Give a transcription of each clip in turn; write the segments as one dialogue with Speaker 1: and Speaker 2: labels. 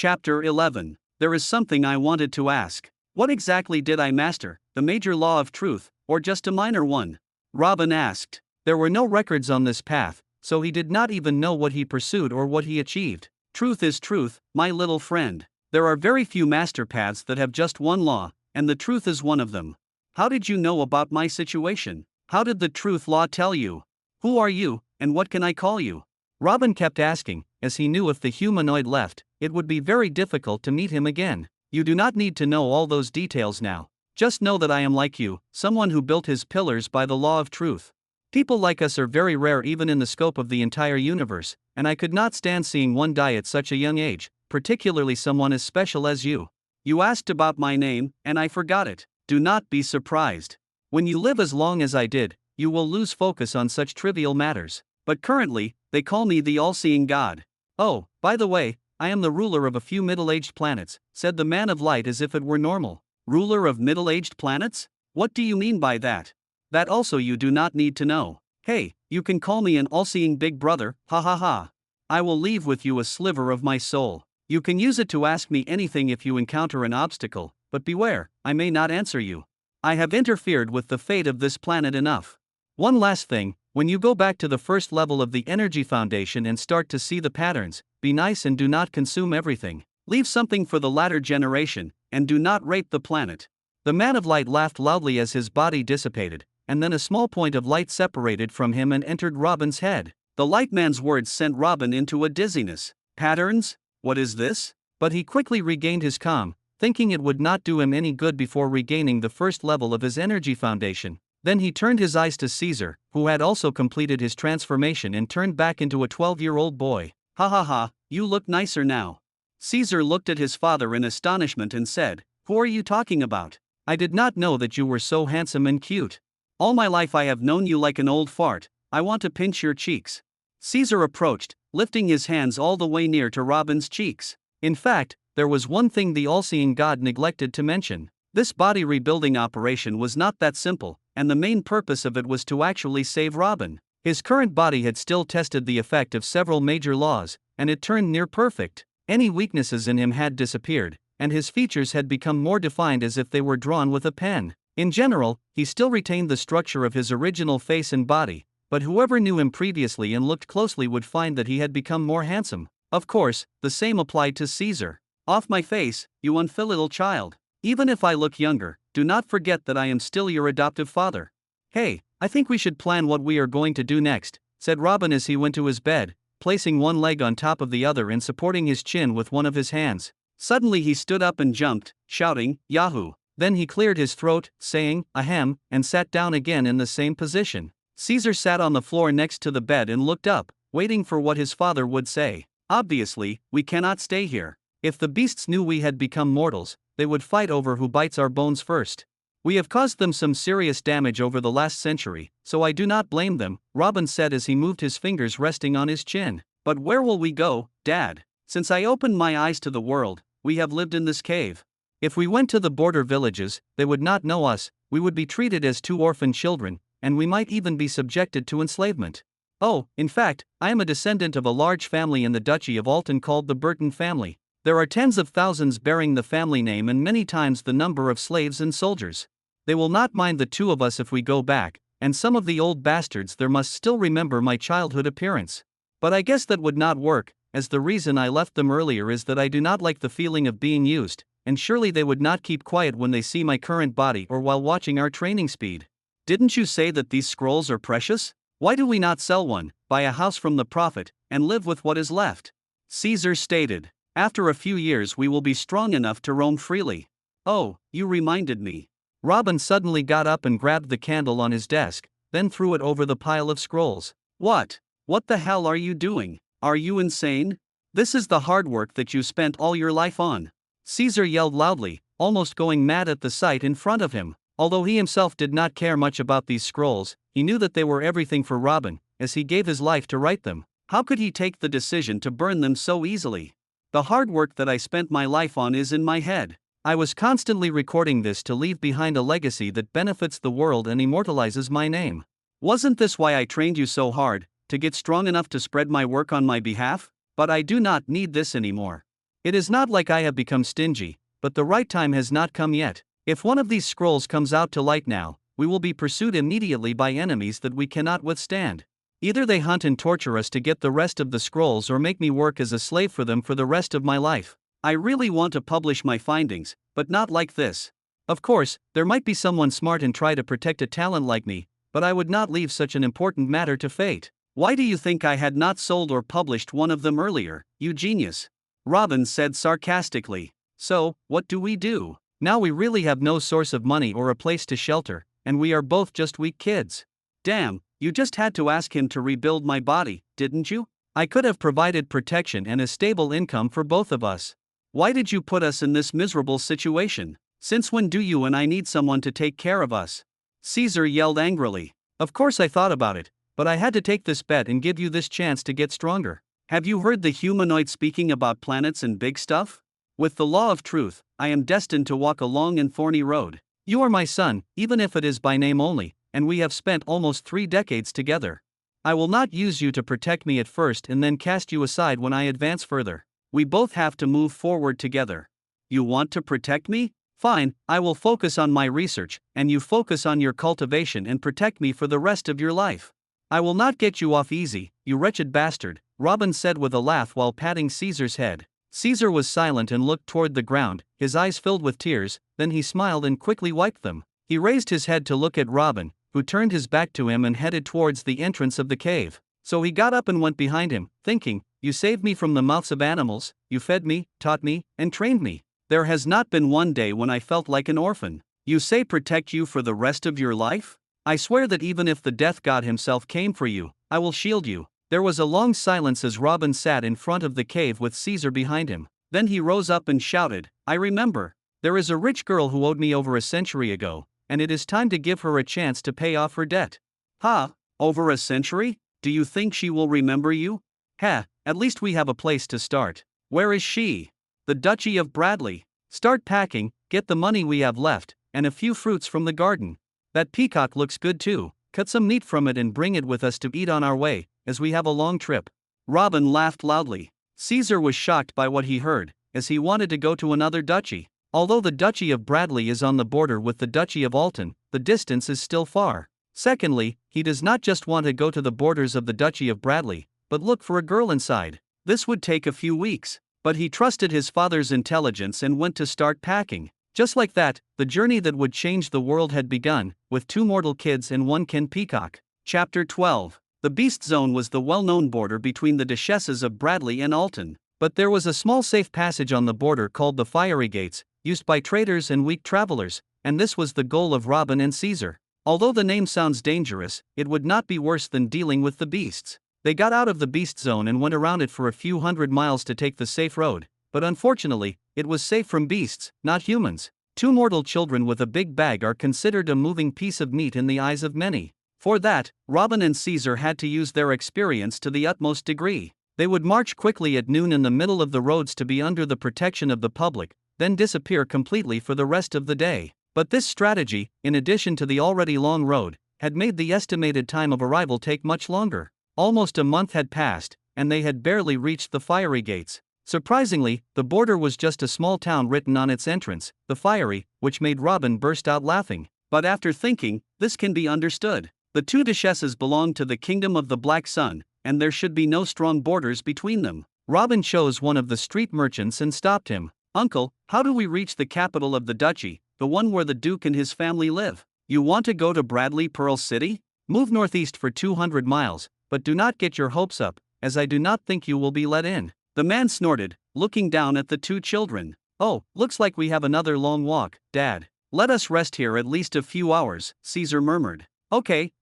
Speaker 1: Chapter 11. There is something I wanted to ask. What exactly did I master, the major law of truth, or just a minor one? Robin asked. There were no records on this path, so he did not even know what he pursued or what he achieved. Truth is truth, my little friend. There are very few master paths that have just one law, and the truth is one of them. How did you know about my situation? How did the truth law tell you? Who are you, and what can I call you? Robin kept asking, as he knew if the humanoid left, it would be very difficult to meet him again. You do not need to know all those details now. Just know that I am like you, someone who built his pillars by the law of truth. People like us are very rare even in the scope of the entire universe, and I could not stand seeing one die at such a young age, particularly someone as special as you. You asked about my name, and I forgot it. Do not be surprised. When you live as long as I did, you will lose focus on such trivial matters. But currently, they call me the all-seeing God. Oh, by the way, I am the ruler of a few middle-aged planets, said the man of light as if it were normal. Ruler of middle-aged planets? What do you mean by that? That also you do not need to know. Hey, you can call me an all-seeing big brother, ha ha ha. I will leave with you a sliver of my soul. You can use it to ask me anything if you encounter an obstacle, but beware, I may not answer you. I have interfered with the fate of this planet enough. One last thing, when you go back to the first level of the energy foundation and start to see the patterns, be nice and do not consume everything. Leave something for the latter generation, and do not rape the planet. The man of light laughed loudly as his body dissipated, and then a small point of light separated from him and entered Robin's head. The light man's words sent Robin into a dizziness. Patterns? What is this? But he quickly regained his calm, thinking it would not do him any good before regaining the first level of his energy foundation. Then he turned his eyes to Caesar, who had also completed his transformation and turned back into a 12-year-old boy. Ha ha ha, you look nicer now. Caesar looked at his father in astonishment and said, Who are you talking about? I did not know that you were so handsome and cute. All my life I have known you like an old fart. I want to pinch your cheeks. Caesar approached, lifting his hands all the way near to Robin's cheeks. In fact, there was one thing the all-seeing God neglected to mention. This body rebuilding operation was not that simple, and the main purpose of it was to actually save Robin. His current body had still tested the effect of several major laws, and it turned near perfect. Any weaknesses in him had disappeared, and his features had become more defined as if they were drawn with a pen. In general, he still retained the structure of his original face and body, but whoever knew him previously and looked closely would find that he had become more handsome. Of course, the same applied to Caesar. Off my face, you unfilial child. Even if I look younger, do not forget that I am still your adoptive father. Hey, I think we should plan what we are going to do next, said Robin as he went to his bed, placing one leg on top of the other and supporting his chin with one of his hands. Suddenly he stood up and jumped, shouting, Yahoo! Then he cleared his throat, saying, Ahem, and sat down again in the same position. Caesar sat on the floor next to the bed and looked up, waiting for what his father would say. Obviously, we cannot stay here. If the beasts knew we had become mortals, they would fight over who bites our bones first. We have caused them some serious damage over the last century, so I do not blame them, Robin said as he moved his fingers resting on his chin. But where will we go, Dad? Since I opened my eyes to the world, we have lived in this cave. If we went to the border villages, they would not know us, we would be treated as two orphan children, and we might even be subjected to enslavement. Oh, in fact, I am a descendant of a large family in the Duchy of Alton called the Burton family. There are tens of thousands bearing the family name and many times the number of slaves and soldiers. They will not mind the two of us if we go back, and some of the old bastards there must still remember my childhood appearance. But I guess that would not work, as the reason I left them earlier is that I do not like the feeling of being used, and surely they would not keep quiet when they see my current body or while watching our training speed. Didn't you say that these scrolls are precious? Why do we not sell one, buy a house from the prophet, and live with what is left? Caesar stated. After a few years we will be strong enough to roam freely. Oh, you reminded me. Robin suddenly got up and grabbed the candle on his desk, then threw it over the pile of scrolls. What? What the hell are you doing? Are you insane? This is the hard work that you spent all your life on. Caesar yelled loudly, almost going mad at the sight in front of him. Although he himself did not care much about these scrolls, he knew that they were everything for Robin, as he gave his life to write them. How could he take the decision to burn them so easily? The hard work that I spent my life on is in my head. I was constantly recording this to leave behind a legacy that benefits the world and immortalizes my name. Wasn't this why I trained you so hard, to get strong enough to spread my work on my behalf? But I do not need this anymore. It is not like I have become stingy, but the right time has not come yet. If one of these scrolls comes out to light now, we will be pursued immediately by enemies that we cannot withstand. Either they hunt and torture us to get the rest of the scrolls or make me work as a slave for them for the rest of my life. I really want to publish my findings, but not like this. Of course, there might be someone smart and try to protect a talent like me, but I would not leave such an important matter to fate. Why do you think I had not sold or published one of them earlier, you genius? Robin said sarcastically. So, what do we do? Now we really have no source of money or a place to shelter, and we are both just weak kids. Damn, you just had to ask him to rebuild my body, didn't you? I could have provided protection and a stable income for both of us. Why did you put us in this miserable situation? Since when do you and I need someone to take care of us? Caesar yelled angrily. Of course I thought about it, but I had to take this bet and give you this chance to get stronger. Have you heard the humanoid speaking about planets and big stuff? With the law of truth, I am destined to walk a long and thorny road. You are my son, even if it is by name only, and we have spent almost 3 decades together. I will not use you to protect me at first and then cast you aside when I advance further. We both have to move forward together. You want to protect me? Fine, I will focus on my research, and you focus on your cultivation and protect me for the rest of your life. I will not get you off easy, you wretched bastard, Robin said with a laugh while patting Caesar's head. Caesar was silent and looked toward the ground, his eyes filled with tears, then he smiled and quickly wiped them. He raised his head to look at Robin, who turned his back to him and headed towards the entrance of the cave. So he got up and went behind him, thinking, you saved me from the mouths of animals, you fed me, taught me, and trained me. There has not been one day when I felt like an orphan. You say protect you for the rest of your life? I swear that even if the death god himself came for you, I will shield you. There was a long silence as Robin sat in front of the cave with Caesar behind him. Then he rose up and shouted, I remember. There is a rich girl who owed me over a century ago, and it is time to give her a chance to pay off her debt. Ha, over a century? Do you think she will remember you? Ha, at least we have a place to start. Where is she? The Duchy of Bradley. Start packing, get the money we have left, and a few fruits from the garden. That peacock looks good too, cut some meat from it and bring it with us to eat on our way, as we have a long trip. Robin laughed loudly. Caesar was shocked by what he heard, as he wanted to go to another duchy. Although the Duchy of Bradley is on the border with the Duchy of Alton, the distance is still far. Secondly, he does not just want to go to the borders of the Duchy of Bradley, but look for a girl inside. This would take a few weeks. But he trusted his father's intelligence and went to start packing. Just like that, the journey that would change the world had begun, with 2 mortal kids and 1 kin peacock. Chapter 12. The Beast Zone was the well-known border between the Duchesses of Bradley and Alton. But there was a small safe passage on the border called the Fiery Gates, used by traders and weak travelers, and this was the goal of Robin and Caesar. Although the name sounds dangerous, it would not be worse than dealing with the beasts. They got out of the Beast Zone and went around it for a few hundred miles to take the safe road, but unfortunately, it was safe from beasts, not humans. 2 mortal children with a big bag are considered a moving piece of meat in the eyes of many. For that, Robin and Caesar had to use their experience to the utmost degree. They would march quickly at noon in the middle of the roads to be under the protection of the public, then disappear completely for the rest of the day. But this strategy, in addition to the already long road, had made the estimated time of arrival take much longer. Almost a month had passed, and they had barely reached the Fiery Gates. Surprisingly, the border was just a small town written on its entrance, the Fiery, which made Robin burst out laughing. But after thinking, this can be understood. The 2 duchesses belonged to the kingdom of the Black Sun, and there should be no strong borders between them. Robin chose one of the street merchants and stopped him. Uncle, how do we reach the capital of the duchy, the one where the Duke and his family live? You want to go to Bradley Pearl City? Move northeast for 200 miles. But do not get your hopes up, as I do not think you will be let in. The man snorted, looking down at the 2 children. Oh, looks like we have another long walk, Dad. Let us rest here at least a few hours, Caesar murmured. Okay,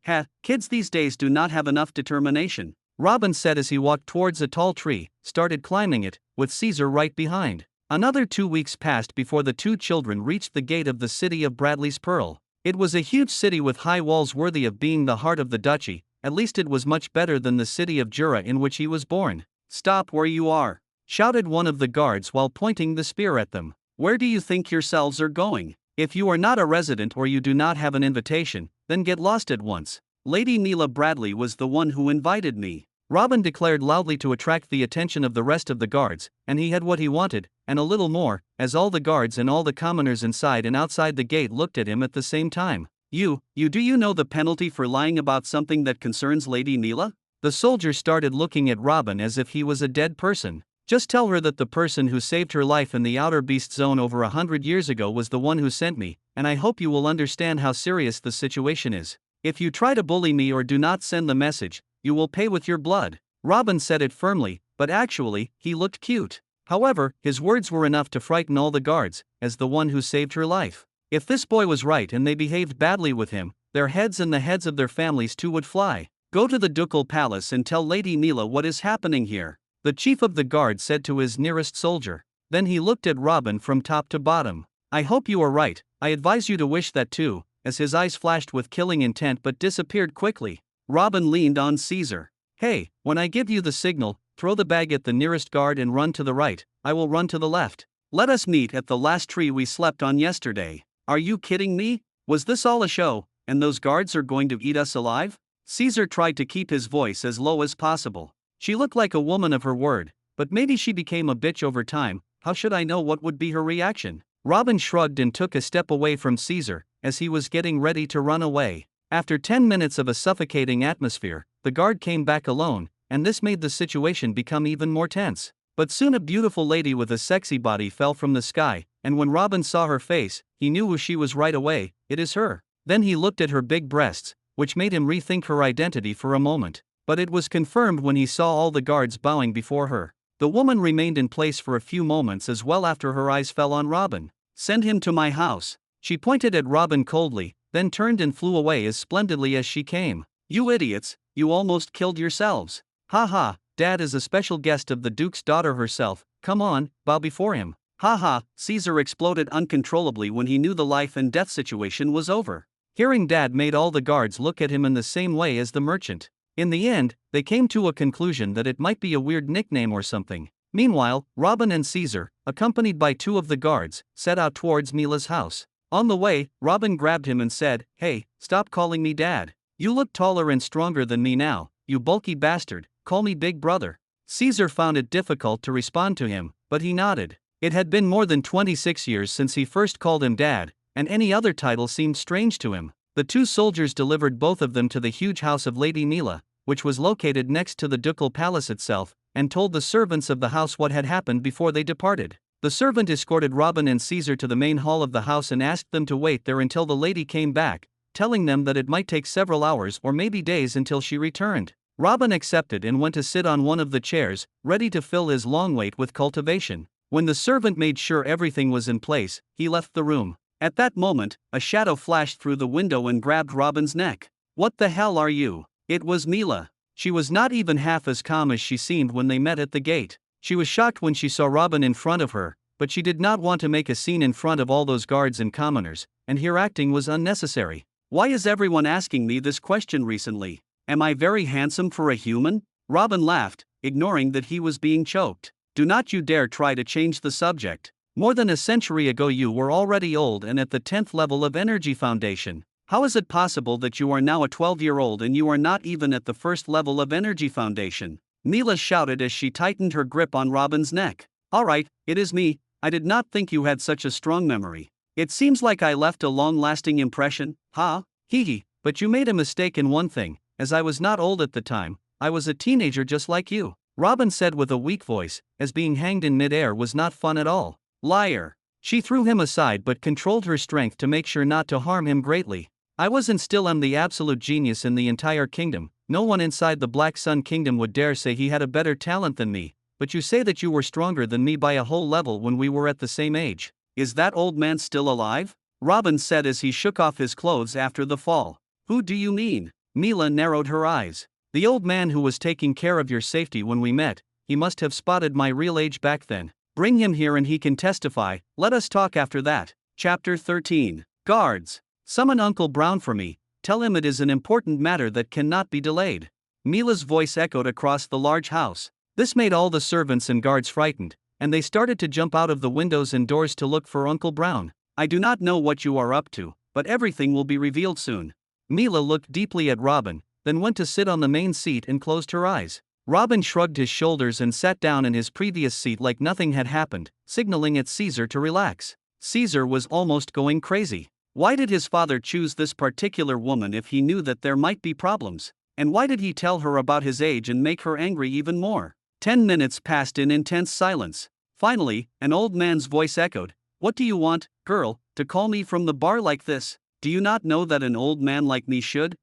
Speaker 1: kids these days do not have enough determination, Robin said as he walked towards a tall tree, started climbing it, with Caesar right behind. Another 2 weeks passed before the 2 children reached the gate of the city of Bradley's Pearl. It was a huge city with high walls worthy of being the heart of the duchy. At least it was much better than the city of Jura in which he was born. Stop where you are, shouted one of the guards while pointing the spear at them. Where do you think yourselves are going? If you are not a resident or you do not have an invitation, then get lost at once. Lady Mila Bradley was the one who invited me. Robin declared loudly to attract the attention of the rest of the guards, and he had what he wanted, and a little more, as all the guards and all the commoners inside and outside the gate looked at him at the same time. Do you know the penalty for lying about something that concerns Lady Mila? The soldier started looking at Robin as if he was a dead person. Just tell her that the person who saved her life in the outer beast zone over 100 years ago was the one who sent me, and I hope you will understand how serious the situation is. If you try to bully me or do not send the message, you will pay with your blood. Robin said it firmly, but actually, he looked cute. However, his words were enough to frighten all the guards, as the one who saved her life. If this boy was right and they behaved badly with him, their heads and the heads of their families too would fly. Go to the ducal palace and tell Lady Mila what is happening here, the chief of the guard said to his nearest soldier. Then he looked at Robin from top to bottom. I hope you are right, I advise you to wish that too, as his eyes flashed with killing intent but disappeared quickly. Robin leaned on Caesar. Hey, when I give you the signal, throw the bag at the nearest guard and run to the right, I will run to the left. Let us meet at the last tree we slept on yesterday. Are you kidding me? Was this all a show, and those guards are going to eat us alive? Caesar tried to keep his voice as low as possible. She looked like a woman of her word, but maybe she became a bitch over time. How should I know what would be her reaction? Robin shrugged and took a step away from Caesar, as he was getting ready to run away. After 10 minutes of a suffocating atmosphere, the guard came back alone, and this made the situation become even more tense. But soon a beautiful lady with a sexy body fell from the sky, and when Robin saw her face, he knew who she was right away. It is her. Then he looked at her big breasts, which made him rethink her identity for a moment. But it was confirmed when he saw all the guards bowing before her. The woman remained in place for a few moments as well after her eyes fell on Robin. Send him to my house. She pointed at Robin coldly, then turned and flew away as splendidly as she came. You idiots, you almost killed yourselves. Ha ha, Dad is a special guest of the Duke's daughter herself, come on, bow before him. Ha ha, Caesar exploded uncontrollably when he knew the life and death situation was over. Hearing Dad made all the guards look at him in the same way as the merchant. In the end, they came to a conclusion that it might be a weird nickname or something. Meanwhile, Robin and Caesar, accompanied by 2 of the guards, set out towards Mila's house. On the way, Robin grabbed him and said, Hey, stop calling me Dad. You look taller and stronger than me now, you bulky bastard, call me Big Brother. Caesar found it difficult to respond to him, but he nodded. It had been more than 26 years since he first called him Dad, and any other title seemed strange to him. The 2 soldiers delivered both of them to the huge house of Lady Mila, which was located next to the ducal palace itself, and told the servants of the house what had happened before they departed. The servant escorted Robin and Caesar to the main hall of the house and asked them to wait there until the lady came back, telling them that it might take several hours or maybe days until she returned. Robin accepted and went to sit on one of the chairs, ready to fill his long wait with cultivation. When the servant made sure everything was in place, he left the room. At that moment, a shadow flashed through the window and grabbed Robin's neck. What the hell are you? It was Mila. She was not even half as calm as she seemed when they met at the gate. She was shocked when she saw Robin in front of her, but she did not want to make a scene in front of all those guards and commoners, and here acting was unnecessary. Why is everyone asking me this question recently? Am I very handsome for a human? Robin laughed, ignoring that he was being choked. Do not you dare try to change the subject. More than a century ago you were already old and at the 10th level of Energy Foundation. How is it possible that you are now a 12-year-old and you are not even at the 1st level of Energy Foundation? Mila shouted as she tightened her grip on Robin's neck. Alright, it is me. I did not think you had such a strong memory. It seems like I left a long-lasting impression, huh? Hee, but you made a mistake in one thing, as I was not old at the time, I was a teenager just like you. Robin said with a weak voice, as being hanged in mid-air was not fun at all. Liar. She threw him aside but controlled her strength to make sure not to harm him greatly. I was and still am the absolute genius in the entire kingdom. No one inside the Black Sun Kingdom would dare say he had a better talent than me, but you say that you were stronger than me by a whole level when we were at the same age. Is that old man still alive? Robin said as he shook off his clothes after the fall. Who do you mean? Mila narrowed her eyes. The old man who was taking care of your safety when we met, he must have spotted my real age back then. Bring him here and he can testify, let us talk after that. Chapter 13. Guards. Summon Uncle Brown for me, tell him it is an important matter that cannot be delayed. Mila's voice echoed across the large house. This made all the servants and guards frightened, and they started to jump out of the windows and doors to look for Uncle Brown. I do not know what you are up to, but everything will be revealed soon. Mila looked deeply at Robin, then went to sit on the main seat and closed her eyes. Robin shrugged his shoulders and sat down in his previous seat like nothing had happened, signaling at Caesar to relax. Caesar was almost going crazy. Why did his father choose this particular woman if he knew that there might be problems? And why did he tell her about his age and make her angry even more? 10 minutes passed in intense silence. Finally, an old man's voice echoed, "What do you want, girl, to call me from the bar like this? Do you not know that an old man like me should,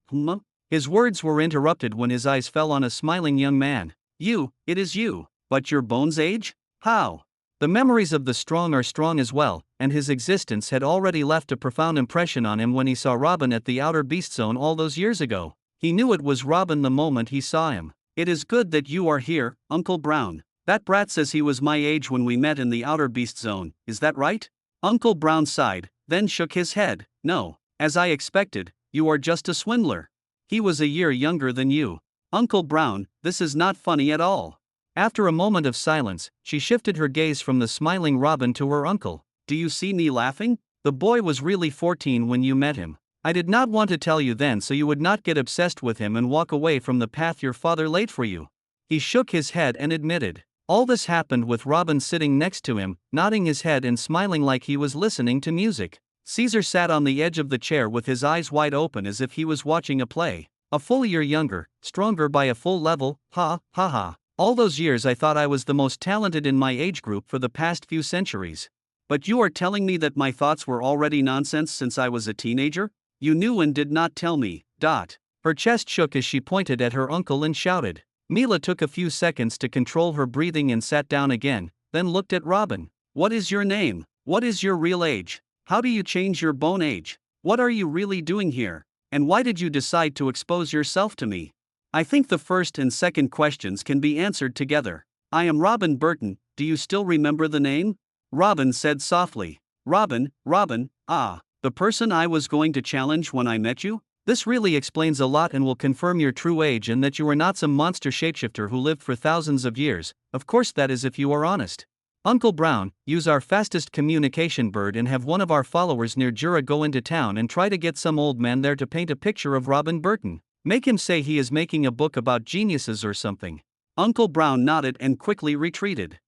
Speaker 1: His words were interrupted when his eyes fell on a smiling young man. It is you. But your bones age? How? The memories of the strong are strong as well, and his existence had already left a profound impression on him when he saw Robin at the Outer Beast Zone all those years ago. He knew it was Robin the moment he saw him. It is good that you are here, Uncle Brown. That brat says he was my age when we met in the Outer Beast Zone, is that right? Uncle Brown sighed, then shook his head. No, as I expected, you are just a swindler. He was a year younger than you. Uncle Brown, this is not funny at all. After a moment of silence, she shifted her gaze from the smiling Robin to her uncle. Do you see me laughing? The boy was really 14 when you met him. I did not want to tell you then so you would not get obsessed with him and walk away from the path your father laid for you. He shook his head and admitted. All this happened with Robin sitting next to him, nodding his head and smiling like he was listening to music. Caesar sat on the edge of the chair with his eyes wide open as if he was watching a play. A full year younger, stronger by a full level, ha, ha, ha. All those years I thought I was the most talented in my age group for the past few centuries. But you are telling me that my thoughts were already nonsense since I was a teenager? You knew and did not tell me, . Her chest shook as she pointed at her uncle and shouted. Mila took a few seconds to control her breathing and sat down again, then looked at Robin. What is your name? What is your real age? How do you change your bone age? What are you really doing here? And why did you decide to expose yourself to me? I think the first and second questions can be answered together. I am Robin Burton, do you still remember the name? Robin said softly. Robin, the person I was going to challenge when I met you? This really explains a lot and will confirm your true age and that you are not some monster shapeshifter who lived for thousands of years. Of course, that is if you are honest. Uncle Brown, use our fastest communication bird and have one of our followers near Jura go into town and try to get some old man there to paint a picture of Robin Burton. Make him say he is making a book about geniuses or something. Uncle Brown nodded and quickly retreated.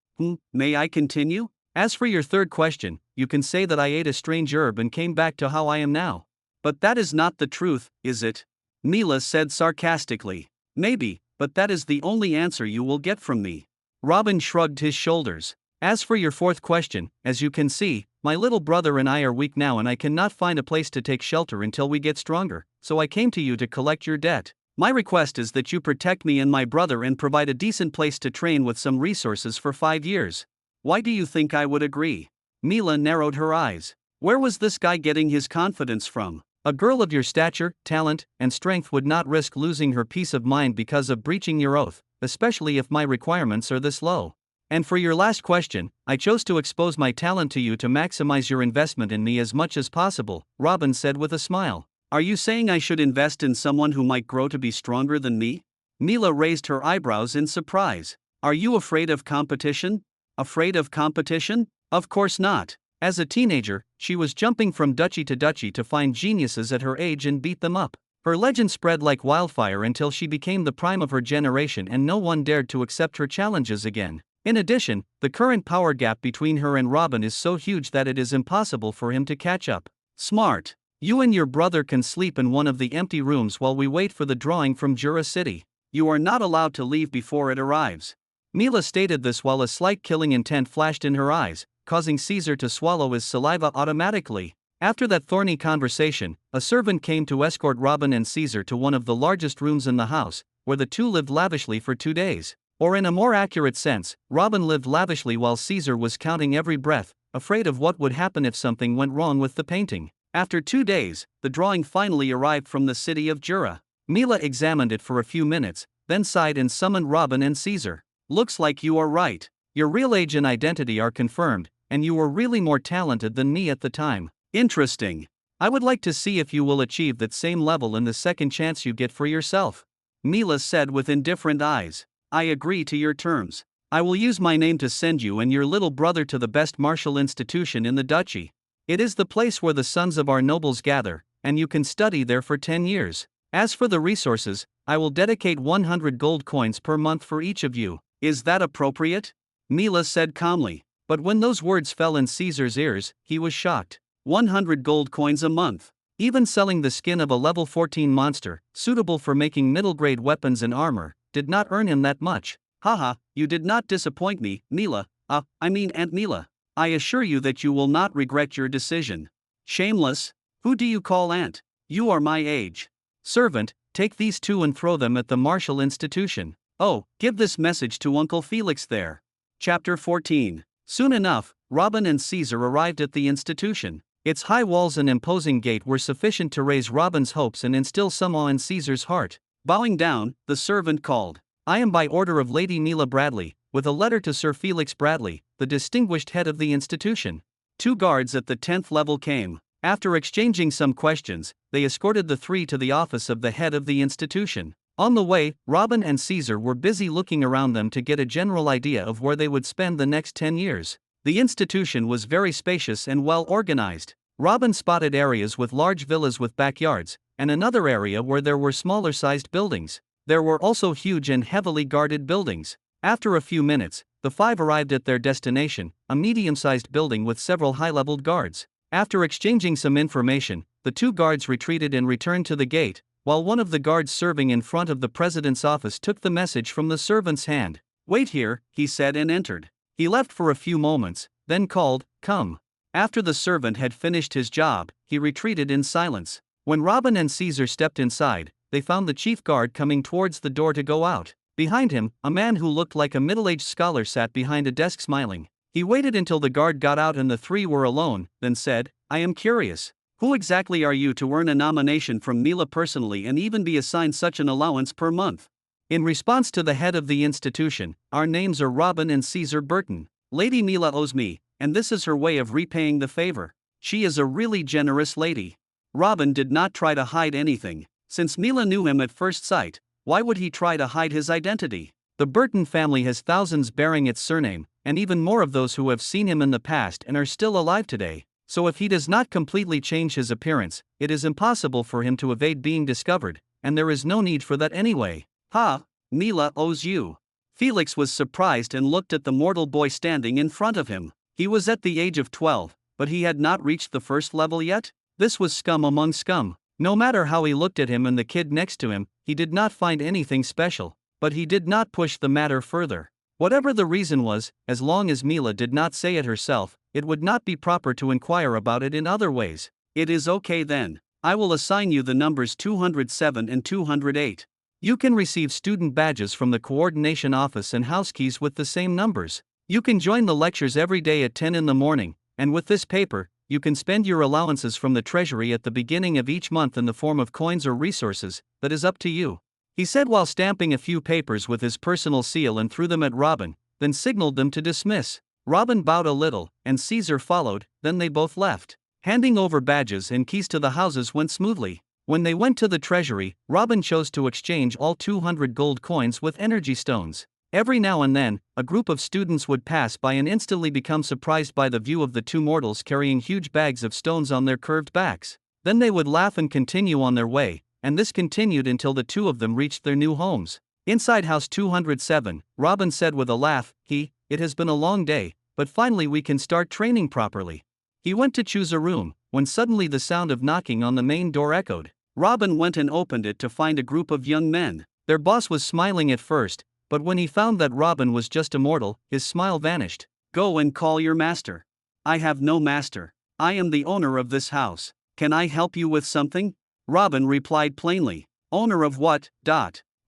Speaker 1: May I continue? As for your third question, you can say that I ate a strange herb and came back to how I am now. But that is not the truth, is it? Mila said sarcastically. Maybe, but that is the only answer you will get from me. Robin shrugged his shoulders. As for your fourth question, as you can see, my little brother and I are weak now and I cannot find a place to take shelter until we get stronger, so I came to you to collect your debt. My request is that you protect me and my brother and provide a decent place to train with some resources for 5 years. Why do you think I would agree? Mila narrowed her eyes. Where was this guy getting his confidence from? A girl of your stature, talent, and strength would not risk losing her peace of mind because of breaching your oath, especially if my requirements are this low. And for your last question, I chose to expose my talent to you to maximize your investment in me as much as possible, Robin said with a smile. Are you saying I should invest in someone who might grow to be stronger than me? Mila raised her eyebrows in surprise. Are you afraid of competition? Afraid of competition? Of course not. As a teenager, she was jumping from duchy to find geniuses at her age and beat them up. Her legend spread like wildfire until she became the prime of her generation and no one dared to accept her challenges again. In addition, the current power gap between her and Robin is so huge that it is impossible for him to catch up. Smart. You and your brother can sleep in one of the empty rooms while we wait for the drawing from Jura City. You are not allowed to leave before it arrives. Mila stated this while a slight killing intent flashed in her eyes, causing Caesar to swallow his saliva automatically. After that thorny conversation, a servant came to escort Robin and Caesar to one of the largest rooms in the house, where the two lived lavishly for 2 days. Or in a more accurate sense, Robin lived lavishly while Caesar was counting every breath, afraid of what would happen if something went wrong with the painting. After 2 days, the drawing finally arrived from the city of Jura. Mila examined it for a few minutes, then sighed and summoned Robin and Caesar. Looks like you are right. Your real age and identity are confirmed, and you were really more talented than me at the time. Interesting. I would like to see if you will achieve that same level in the second chance you get for yourself. Mila said with indifferent eyes. I agree to your terms. I will use my name to send you and your little brother to the best martial institution in the duchy. It is the place where the sons of our nobles gather, and you can study there for 10 years. As for the resources, I will dedicate 100 gold coins per month for each of you. Is that appropriate? Mila said calmly. But when those words fell in Caesar's ears, he was shocked. 100 gold coins a month. Even selling the skin of a level 14 monster, suitable for making middle-grade weapons and armor, did not earn him that much. Haha, you did not disappoint me, Mila. Aunt Mila. I assure you that you will not regret your decision. Shameless? Who do you call aunt? You are my age. Servant, take these two and throw them at the Martial Institution. Oh, give this message to Uncle Felix there. Chapter 14. Soon enough, Robin and Caesar arrived at the institution. Its high walls and imposing gate were sufficient to raise Robin's hopes and instill some awe in Caesar's heart. Bowing down, the servant called, I am by order of Lady Mila Bradley, with a letter to Sir Felix Bradley, the distinguished head of the institution. 2 guards at the 10th level came. After exchanging some questions, they escorted the 3 to the office of the head of the institution. On the way, Robin and Caesar were busy looking around them to get a general idea of where they would spend the next 10 years. The institution was very spacious and well organized. Robin spotted areas with large villas with backyards, and another area where there were smaller-sized buildings. There were also huge and heavily guarded buildings. After a few minutes, the 5 arrived at their destination, a medium-sized building with several high-leveled guards. After exchanging some information, the 2 guards retreated and returned to the gate, while one of the guards serving in front of the president's office took the message from the servant's hand. Wait here, he said and entered. He left for a few moments, then called, come. After the servant had finished his job, he retreated in silence. When Robin and Caesar stepped inside, they found the chief guard coming towards the door to go out. Behind him, a man who looked like a middle-aged scholar sat behind a desk smiling. He waited until the guard got out and the 3 were alone, then said, I am curious. Who exactly are you to earn a nomination from Mila personally and even be assigned such an allowance per month? In response to the head of the institution, our names are Robin and Caesar Burton. Lady Mila owes me, and this is her way of repaying the favor. She is a really generous lady. Robin did not try to hide anything. Since Mila knew him at first sight, why would he try to hide his identity? The Burton family has thousands bearing its surname, and even more of those who have seen him in the past and are still alive today. So if he does not completely change his appearance, it is impossible for him to evade being discovered, and there is no need for that anyway. Ha! Mila owes you. Felix was surprised and looked at the mortal boy standing in front of him. He was at the age of 12, but he had not reached the 1st level yet? This was scum among scum. No matter how he looked at him and the kid next to him, he did not find anything special, but he did not push the matter further. Whatever the reason was, as long as Mila did not say it herself, it would not be proper to inquire about it in other ways. It is okay then. I will assign you the numbers 207 and 208. You can receive student badges from the coordination office and house keys with the same numbers. You can join the lectures every day at 10 in the morning, and with this paper, you can spend your allowances from the treasury at the beginning of each month in the form of coins or resources. That is up to you. He said while stamping a few papers with his personal seal and threw them at Robin, then signaled them to dismiss. Robin bowed a little, and Caesar followed, then they both left. Handing over badges and keys to the houses went smoothly. When they went to the treasury, Robin chose to exchange all 200 gold coins with energy stones. Every now and then, a group of students would pass by and instantly become surprised by the view of the 2 mortals carrying huge bags of stones on their curved backs. Then they would laugh and continue on their way, and this continued until the 2 of them reached their new homes. Inside house 207, Robin said with a laugh, It has been a long day, but finally we can start training properly. He went to choose a room, when suddenly the sound of knocking on the main door echoed. Robin went and opened it to find a group of young men. Their boss was smiling at first, but when he found that Robin was just a mortal, his smile vanished. Go and call your master. I have no master. I am the owner of this house. Can I help you with something? Robin replied plainly. Owner of what?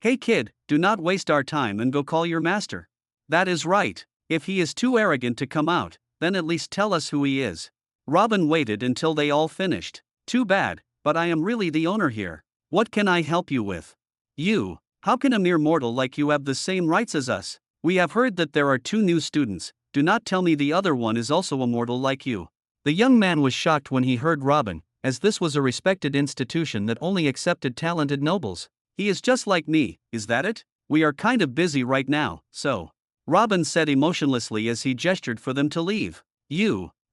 Speaker 1: Hey kid, do not waste our time and go call your master. That is right. If he is too arrogant to come out, then at least tell us who he is. Robin waited until they all finished. Too bad, but I am really the owner here. What can I help you with? You. How can a mere mortal like you have the same rights as us? We have heard that there are 2 new students. Do not tell me the other one is also a mortal like you. The young man was shocked when he heard Robin, as this was a respected institution that only accepted talented nobles. He is just like me, is that it? We are kind of busy right now, so. Robin said emotionlessly as he gestured for them to leave.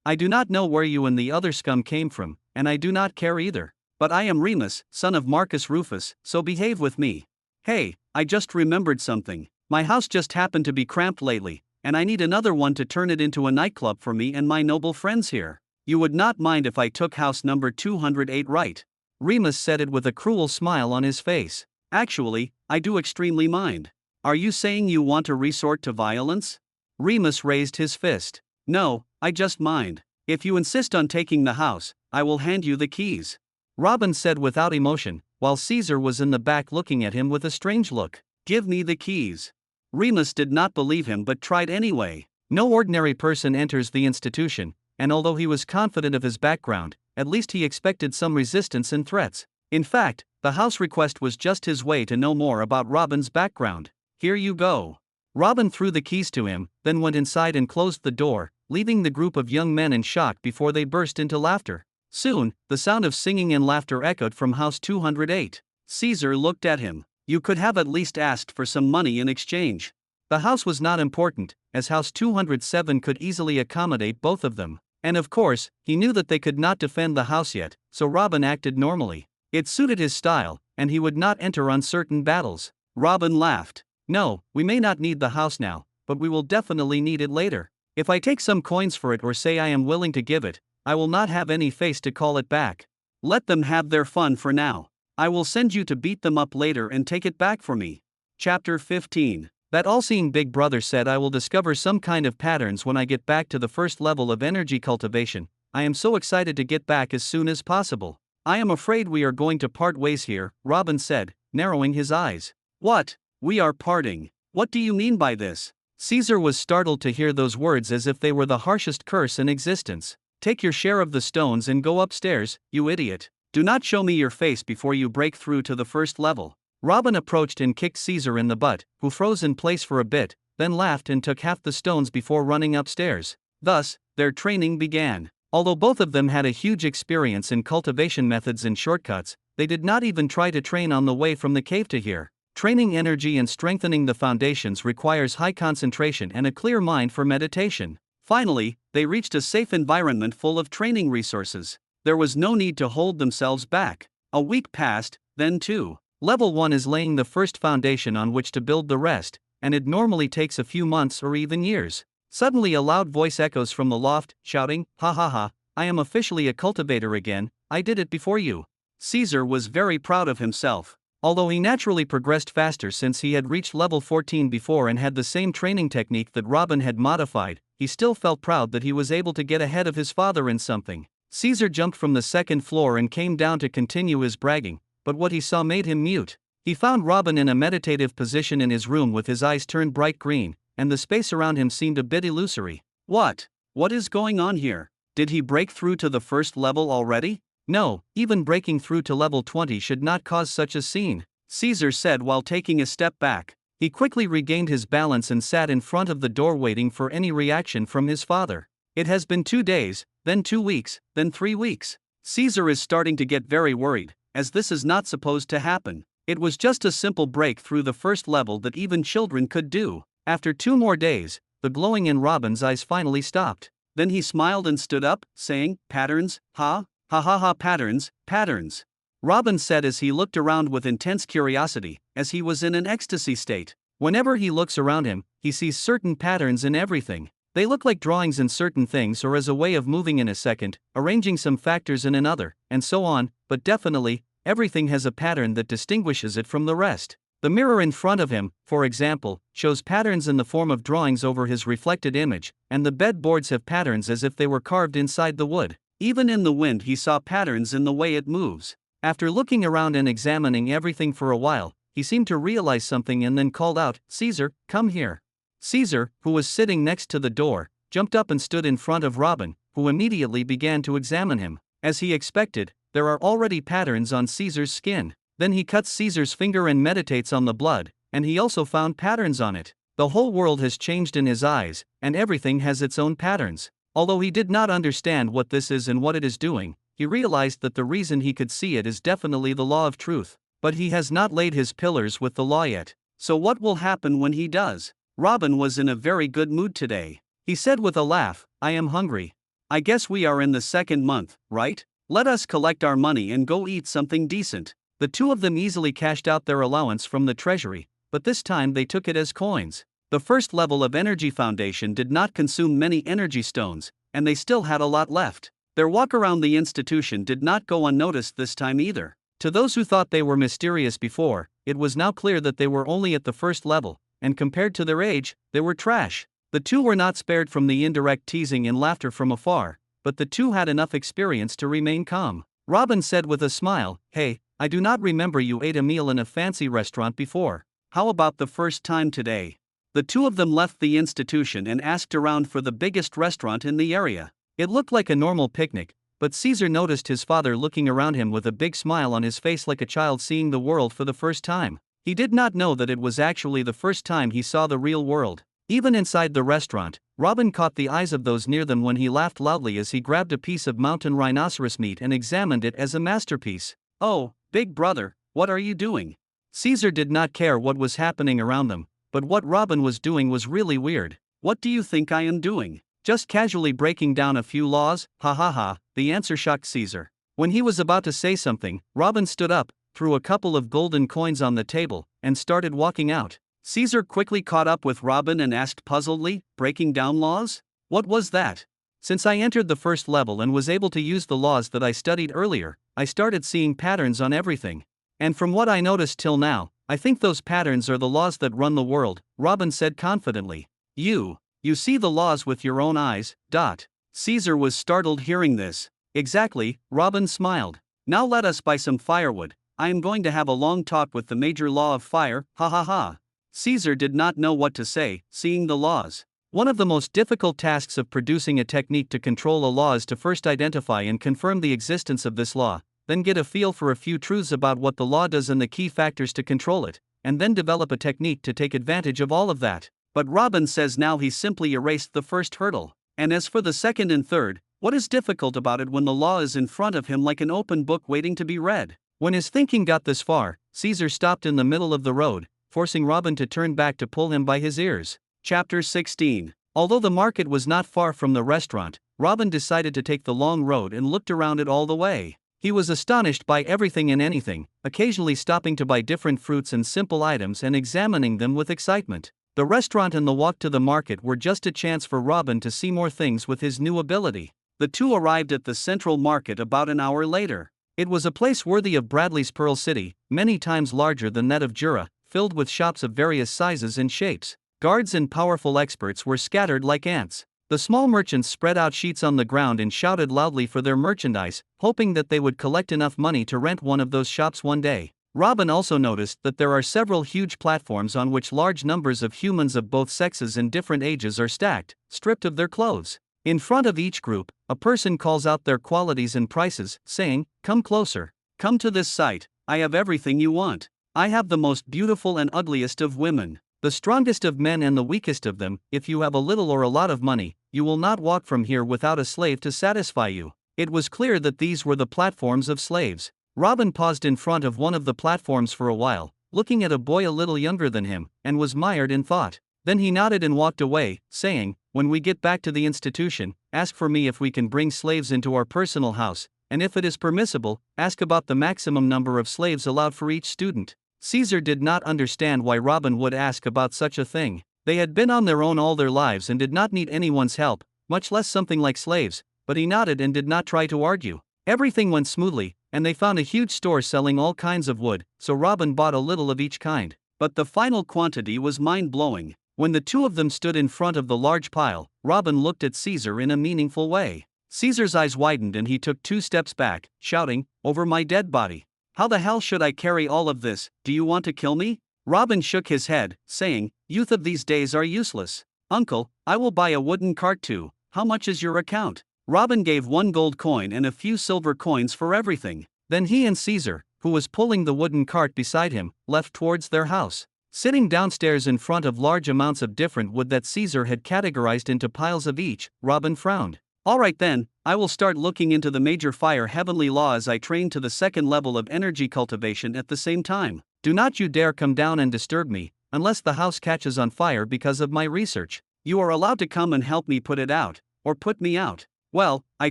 Speaker 1: I do not know where you and the other scum came from, and I do not care either. But I am Remus, son of Marcus Rufus, so behave with me. Hey, I just remembered something. My house just happened to be cramped lately, and I need another one to turn it into a nightclub for me and my noble friends here. You would not mind if I took house number 208, right? Remus said it with a cruel smile on his face. Actually, I do extremely mind. Are you saying you want to resort to violence? Remus raised his fist. No, I just mind. If you insist on taking the house, I will hand you the keys. Robin said without emotion, while Caesar was in the back looking at him with a strange look. Give me the keys. Remus did not believe him but tried anyway. No ordinary person enters the institution, and although he was confident of his background, at least he expected some resistance and threats. In fact, the house request was just his way to know more about Robin's background. Here you go. Robin threw the keys to him, then went inside and closed the door, leaving the group of young men in shock before they burst into laughter. Soon, the sound of singing and laughter echoed from house 208. Caesar looked at him. You could have at least asked for some money in exchange. The house was not important, as house 207 could easily accommodate both of them. And of course, he knew that they could not defend the house yet, so Robin acted normally. It suited his style, and he would not enter uncertain battles. Robin laughed. No, we may not need the house now, but we will definitely need it later. If I take some coins for it or say I am willing to give it, I will not have any face to call it back. Let them have their fun for now. I will send you to beat them up later and take it back for me. Chapter 15. That all-seeing big brother said I will discover some kind of patterns when I get back to the first level of energy cultivation. I am so excited to get back as soon as possible. I am afraid we are going to part ways here, Robin said, narrowing his eyes. What? We are parting. What do you mean by this? Caesar was startled to hear those words as if they were the harshest curse in existence. Take your share of the stones and go upstairs, you idiot. Do not show me your face before you break through to the first level. Robin approached and kicked Caesar in the butt, who froze in place for a bit, then laughed and took half the stones before running upstairs. Thus, their training began. Although both of them had a huge experience in cultivation methods and shortcuts, they did not even try to train on the way from the cave to here. Training energy and strengthening the foundations requires high concentration and a clear mind for meditation. Finally, they reached a safe environment full of training resources. There was no need to hold themselves back. A week passed, then two. Level 1 is laying the first foundation on which to build the rest, and it normally takes a few months or even years. Suddenly a loud voice echoes from the loft, shouting, "Ha ha ha, I am officially a cultivator again, I did it before you." Caesar was very proud of himself. Although he naturally progressed faster since he had reached level 14 before and had the same training technique that Robin had modified, he still felt proud that he was able to get ahead of his father in something. Caesar jumped from the second floor and came down to continue his bragging, but what he saw made him mute. He found Robin in a meditative position in his room with his eyes turned bright green, and the space around him seemed a bit illusory. What? What is going on here? Did he break through to the first level already? No, even breaking through to level 20 should not cause such a scene, Caesar said while taking a step back. He quickly regained his balance and sat in front of the door waiting for any reaction from his father. It has been 2 days, then 2 weeks, then 3 weeks. Caesar is starting to get very worried, as this is not supposed to happen. It was just a simple break through the first level that even children could do. After 2 more days, the glowing in Robin's eyes finally stopped. Then he smiled and stood up, saying, "Patterns, ha? Ha ha ha, patterns, patterns." Robin said as he looked around with intense curiosity, as he was in an ecstasy state. Whenever he looks around him, he sees certain patterns in everything. They look like drawings in certain things or as a way of moving in a second, arranging some factors in another, and so on, but definitely, everything has a pattern that distinguishes it from the rest. The mirror in front of him, for example, shows patterns in the form of drawings over his reflected image, and the bed boards have patterns as if they were carved inside the wood. Even in the wind he saw patterns in the way it moves. After looking around and examining everything for a while, he seemed to realize something and then called out, "Caesar, come here." Caesar, who was sitting next to the door, jumped up and stood in front of Robin, who immediately began to examine him. As he expected, there are already patterns on Caesar's skin. Then he cuts Caesar's finger and meditates on the blood, and he also found patterns on it. The whole world has changed in his eyes, and everything has its own patterns. Although he did not understand what this is and what it is doing, he realized that the reason he could see it is definitely the law of truth. But he has not laid his pillars with the law yet. So what will happen when he does? Robin was in a very good mood today. He said with a laugh, "I am hungry. I guess we are in the second month, right? Let us collect our money and go eat something decent." The two of them easily cashed out their allowance from the treasury, but this time they took it as coins. The first level of Energy Foundation did not consume many energy stones, and they still had a lot left. Their walk around the institution did not go unnoticed this time either. To those who thought they were mysterious before, it was now clear that they were only at the first level, and compared to their age, they were trash. The two were not spared from the indirect teasing and laughter from afar, but the two had enough experience to remain calm. Robin said with a smile, "Hey, I do not remember you ate a meal in a fancy restaurant before. How about the first time today?" The two of them left the institution and asked around for the biggest restaurant in the area. It looked like a normal picnic, but Caesar noticed his father looking around him with a big smile on his face like a child seeing the world for the first time. He did not know that it was actually the first time he saw the real world. Even inside the restaurant, Robin caught the eyes of those near them when he laughed loudly as he grabbed a piece of mountain rhinoceros meat and examined it as a masterpiece. "Oh, big brother, what are you doing?" Caesar did not care what was happening around them, but what Robin was doing was really weird. "What do you think I am doing? Just casually breaking down a few laws? Ha ha ha," the answer shocked Caesar. When he was about to say something, Robin stood up, threw a couple of golden coins on the table, and started walking out. Caesar quickly caught up with Robin and asked puzzledly, "Breaking down laws? What was that?" "Since I entered the first level and was able to use the laws that I studied earlier, I started seeing patterns on everything. And from what I noticed till now, I think those patterns are the laws that run the world," Robin said confidently. You see the laws with your own eyes, dot. Caesar was startled hearing this. "Exactly," Robin smiled. "Now let us buy some firewood. I am going to have a long talk with the major law of fire, ha ha ha." Caesar did not know what to say, seeing the laws. One of the most difficult tasks of producing a technique to control a law is to first identify and confirm the existence of this law, then get a feel for a few truths about what the law does and the key factors to control it, and then develop a technique to take advantage of all of that. But Robin says now he simply erased the first hurdle. And as for the second and third, what is difficult about it when the law is in front of him like an open book waiting to be read? When his thinking got this far, Caesar stopped in the middle of the road, forcing Robin to turn back to pull him by his ears. Chapter 16. Although the market was not far from the restaurant, Robin decided to take the long road and looked around it all the way. He was astonished by everything and anything, occasionally stopping to buy different fruits and simple items and examining them with excitement. The restaurant and the walk to the market were just a chance for Robin to see more things with his new ability. The two arrived at the central market about an hour later. It was a place worthy of Bradley's Pearl City, many times larger than that of Jura, filled with shops of various sizes and shapes. Guards and powerful experts were scattered like ants. The small merchants spread out sheets on the ground and shouted loudly for their merchandise, hoping that they would collect enough money to rent one of those shops one day. Robin also noticed that there are several huge platforms on which large numbers of humans of both sexes and different ages are stacked, stripped of their clothes. In front of each group, a person calls out their qualities and prices, saying, "Come closer. Come to this site, I have everything you want. I have the most beautiful and ugliest of women, the strongest of men and the weakest of them. If you have a little or a lot of money, you will not walk from here without a slave to satisfy you." It was clear that these were the platforms of slaves. Robin paused in front of one of the platforms for a while, looking at a boy a little younger than him, and was mired in thought. Then he nodded and walked away, saying, "When we get back to the institution, ask for me if we can bring slaves into our personal house, and if it is permissible, ask about the maximum number of slaves allowed for each student." Caesar did not understand why Robin would ask about such a thing. They had been on their own all their lives and did not need anyone's help, much less something like slaves, but he nodded and did not try to argue. Everything went smoothly, and they found a huge store selling all kinds of wood, so Robin bought a little of each kind. But the final quantity was mind-blowing. When the two of them stood in front of the large pile, Robin looked at Caesar in a meaningful way. Caesar's eyes widened and he took 2 steps back, shouting, "Over my dead body. How the hell should I carry all of this? Do you want to kill me?" Robin shook his head, saying, "Youth of these days are useless. Uncle, I will buy a wooden cart too. How much is your account?" Robin gave 1 gold coin and a few silver coins for everything. Then he and Caesar, who was pulling the wooden cart beside him, left towards their house. Sitting downstairs in front of large amounts of different wood that Caesar had categorized into piles of each, Robin frowned. "All right then, I will start looking into the major fire heavenly law as I train to the second level of energy cultivation at the same time. Do not you dare come down and disturb me, unless the house catches on fire because of my research. You are allowed to come and help me put it out, or put me out. Well, I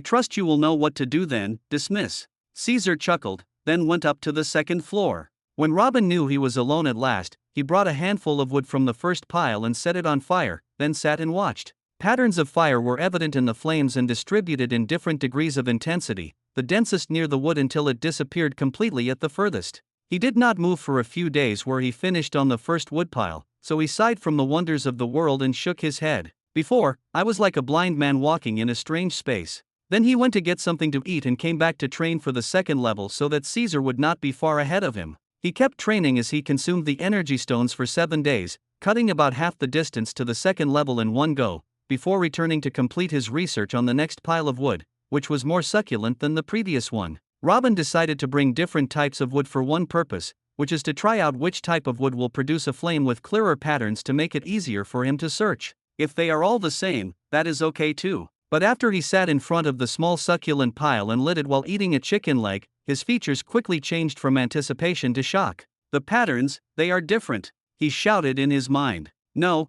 Speaker 1: trust you will know what to do then." Dismiss. Caesar chuckled, then went up to the second floor. When Robin knew he was alone at last, he brought a handful of wood from the first pile and set it on fire, then sat and watched. Patterns of fire were evident in the flames and distributed in different degrees of intensity, the densest near the wood until it disappeared completely at the furthest. He did not move for a few days where he finished on the first woodpile, so he sighed from the wonders of the world and shook his head. Before, I was like a blind man walking in a strange space. Then he went to get something to eat and came back to train for the second level so that Caesar would not be far ahead of him. He kept training as he consumed the energy stones for 7 days, cutting about half the distance to the second level in one go, before returning to complete his research on the next pile of wood, which was more succulent than the previous one. Robin decided to bring different types of wood for one purpose, which is to try out which type of wood will produce a flame with clearer patterns to make it easier for him to search. If they are all the same, that is okay too. But after he sat in front of the small succulent pile and lit it while eating a chicken leg, his features quickly changed from anticipation to shock. The patterns, they are different, he shouted in his mind. No,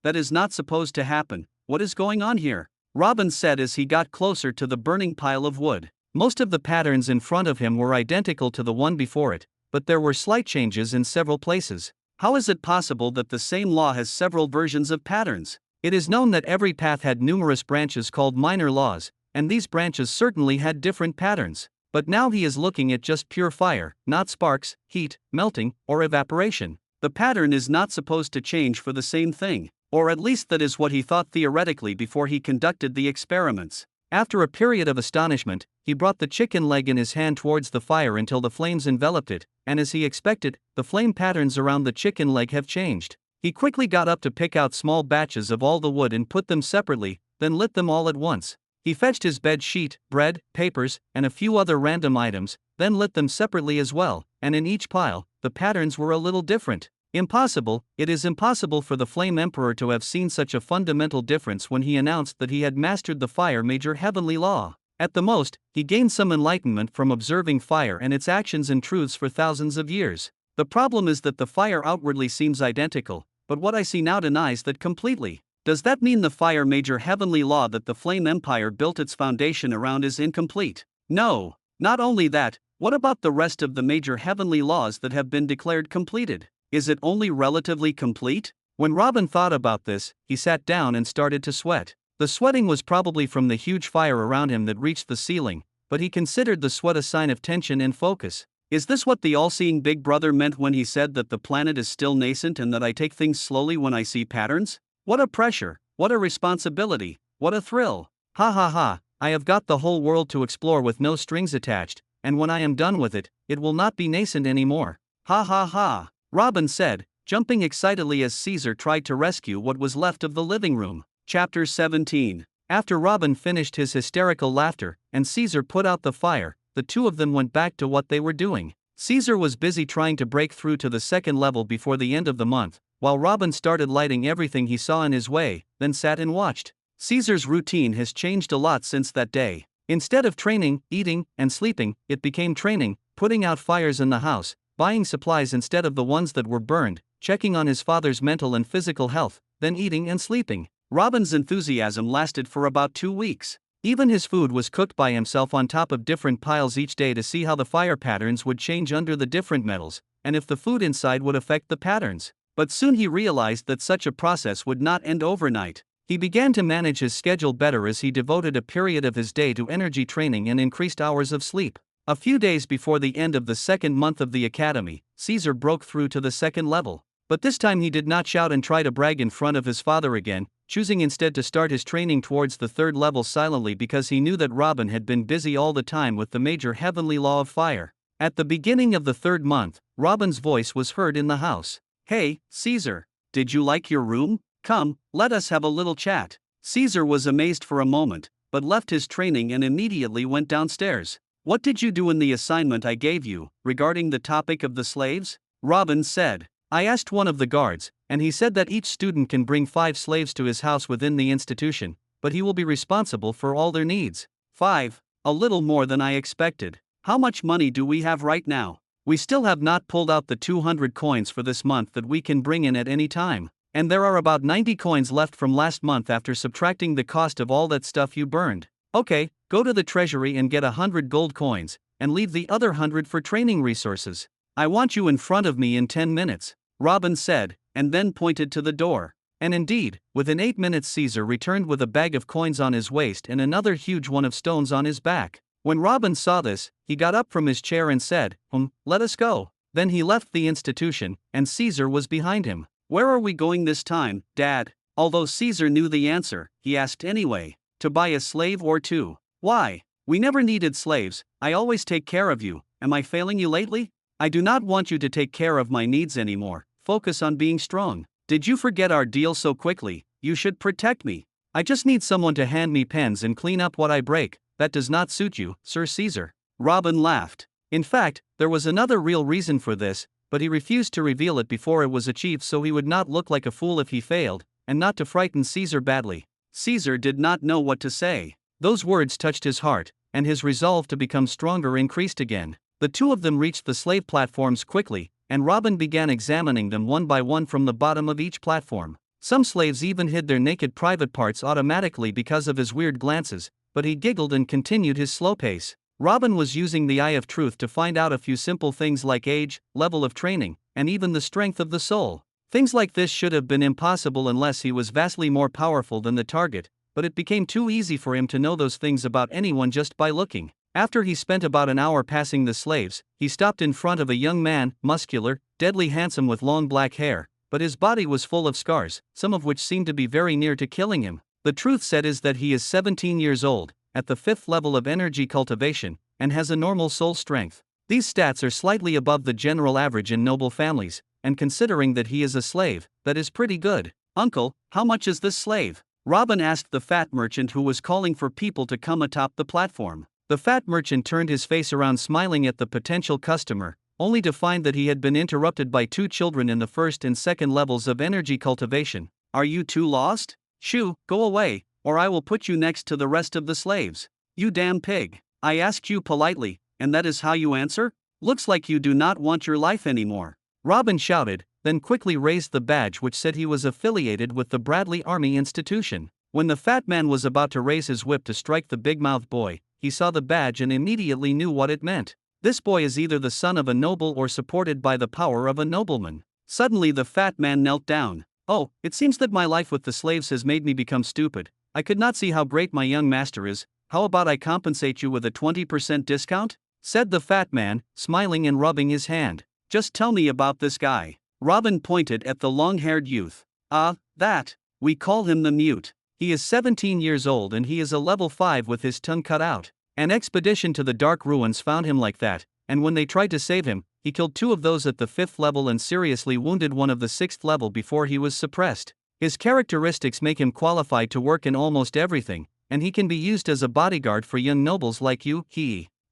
Speaker 1: that is not supposed to happen. What is going on here? Robin said as he got closer to the burning pile of wood. Most of the patterns in front of him were identical to the one before it, but there were slight changes in several places. How is it possible that the same law has several versions of patterns? It is known that every path had numerous branches called minor laws, and these branches certainly had different patterns. But now he is looking at just pure fire, not sparks, heat, melting, or evaporation. The pattern is not supposed to change for the same thing, or at least that is what he thought theoretically before he conducted the experiments. After a period of astonishment, he brought the chicken leg in his hand towards the fire until the flames enveloped it, and as he expected, the flame patterns around the chicken leg have changed. He quickly got up to pick out small batches of all the wood and put them separately, then lit them all at once. He fetched his bed sheet, bread, papers, and a few other random items, then lit them separately as well, and in each pile, the patterns were a little different. Impossible, it is impossible for the Flame Emperor to have seen such a fundamental difference when he announced that he had mastered the fire major heavenly law. At the most, he gained some enlightenment from observing fire and its actions and truths for thousands of years. The problem is that the fire outwardly seems identical, but what I see now denies that completely. Does that mean the fire major heavenly law that the Flame Empire built its foundation around is incomplete? No. Not only that, what about the rest of the major heavenly laws that have been declared completed? Is it only relatively complete? When Robin thought about this, he sat down and started to sweat. The sweating was probably from the huge fire around him that reached the ceiling, but he considered the sweat a sign of tension and focus. Is this what the all-seeing Big Brother meant when he said that the planet is still nascent and that I take things slowly when I see patterns? What a pressure, what a responsibility, what a thrill. Ha ha ha, I have got the whole world to explore with no strings attached, and when I am done with it, it will not be nascent anymore. Ha ha ha. Robin said, jumping excitedly as Caesar tried to rescue what was left of the living room. Chapter 17. After Robin finished his hysterical laughter, and Caesar put out the fire, the two of them went back to what they were doing. Caesar was busy trying to break through to the second level before the end of the month, while Robin started lighting everything he saw in his way, then sat and watched. Caesar's routine has changed a lot since that day. Instead of training, eating, and sleeping, it became training, putting out fires in the house, buying supplies instead of the ones that were burned, checking on his father's mental and physical health, then eating and sleeping. Robin's enthusiasm lasted for about 2 weeks. Even his food was cooked by himself on top of different piles each day to see how the fire patterns would change under the different metals, and if the food inside would affect the patterns. But soon he realized that such a process would not end overnight. He began to manage his schedule better as he devoted a period of his day to energy training and increased hours of sleep. A few days before the end of the second month of the academy, Caesar broke through to the second level. But this time he did not shout and try to brag in front of his father again, choosing instead to start his training towards the third level silently because he knew that Robin had been busy all the time with the major heavenly law of fire. At the beginning of the third month, Robin's voice was heard in the house. Hey, Caesar, did you like your room? Come, let us have a little chat. Caesar was amazed for a moment, but left his training and immediately went downstairs. What did you do in the assignment I gave you, regarding the topic of the slaves? Robin said. I asked one of the guards, and he said that each student can bring 5 slaves to his house within the institution, but he will be responsible for all their needs. 5, a little more than I expected. How much money do we have right now? We still have not pulled out the 200 coins for this month that we can bring in at any time. And there are about 90 coins left from last month after subtracting the cost of all that stuff you burned. Okay, go to the treasury and get 100 gold coins, and leave the other 100 for training resources. I want you in front of me in 10 minutes, Robin said, and then pointed to the door. And indeed, within 8 minutes Caesar returned with a bag of coins on his waist and another huge one of stones on his back. When Robin saw this, he got up from his chair and said, let us go. Then he left the institution, and Caesar was behind him. Where are we going this time, Dad? Although Caesar knew the answer, he asked anyway. To buy a slave or two. Why? We never needed slaves, I always take care of you. Am I failing you lately? I do not want you to take care of my needs anymore. Focus on being strong. Did you forget our deal so quickly? You should protect me. I just need someone to hand me pens and clean up what I break. That does not suit you, Sir Caesar. Robin laughed. In fact, there was another real reason for this, but he refused to reveal it before it was achieved so he would not look like a fool if he failed, and not to frighten Caesar badly. Caesar did not know what to say. Those words touched his heart, and his resolve to become stronger increased again. The two of them reached the slave platforms quickly, and Robin began examining them one by one from the bottom of each platform. Some slaves even hid their naked private parts automatically because of his weird glances, but he giggled and continued his slow pace. Robin was using the eye of truth to find out a few simple things like age, level of training, and even the strength of the soul. Things like this should have been impossible unless he was vastly more powerful than the target, but it became too easy for him to know those things about anyone just by looking. After he spent about an hour passing the slaves, he stopped in front of a young man, muscular, deadly handsome with long black hair, but his body was full of scars, some of which seemed to be very near to killing him. The truth said is that he is 17 years old, at the 5th level of energy cultivation, and has a normal soul strength. These stats are slightly above the general average in noble families, and considering that he is a slave, that is pretty good. Uncle, how much is this slave? Robin asked the fat merchant who was calling for people to come atop the platform. The fat merchant turned his face around smiling at the potential customer, only to find that he had been interrupted by two children in the 1st and 2nd levels of energy cultivation. Are you two lost? Shoo, go away, or I will put you next to the rest of the slaves. You damn pig. I asked you politely, and that is how you answer? Looks like you do not want your life anymore. Robin shouted, then quickly raised the badge which said he was affiliated with the Bradley Army Institution. When the fat man was about to raise his whip to strike the big-mouthed boy, he saw the badge and immediately knew what it meant. This boy is either the son of a noble or supported by the power of a nobleman. Suddenly the fat man knelt down. Oh, it seems that my life with the slaves has made me become stupid. I could not see how great my young master is. How about I compensate you with a 20% discount? Said the fat man, smiling and rubbing his hand. Just tell me about this guy. Robin pointed at the long-haired youth. That. We call him the Mute. He is 17 years old and he is a level 5 with his tongue cut out. An expedition to the Dark Ruins found him like that, and when they tried to save him, he killed 2 of those at the 5th level and seriously wounded one of the 6th level before he was suppressed. His characteristics make him qualified to work in almost everything, and he can be used as a bodyguard for young nobles like you.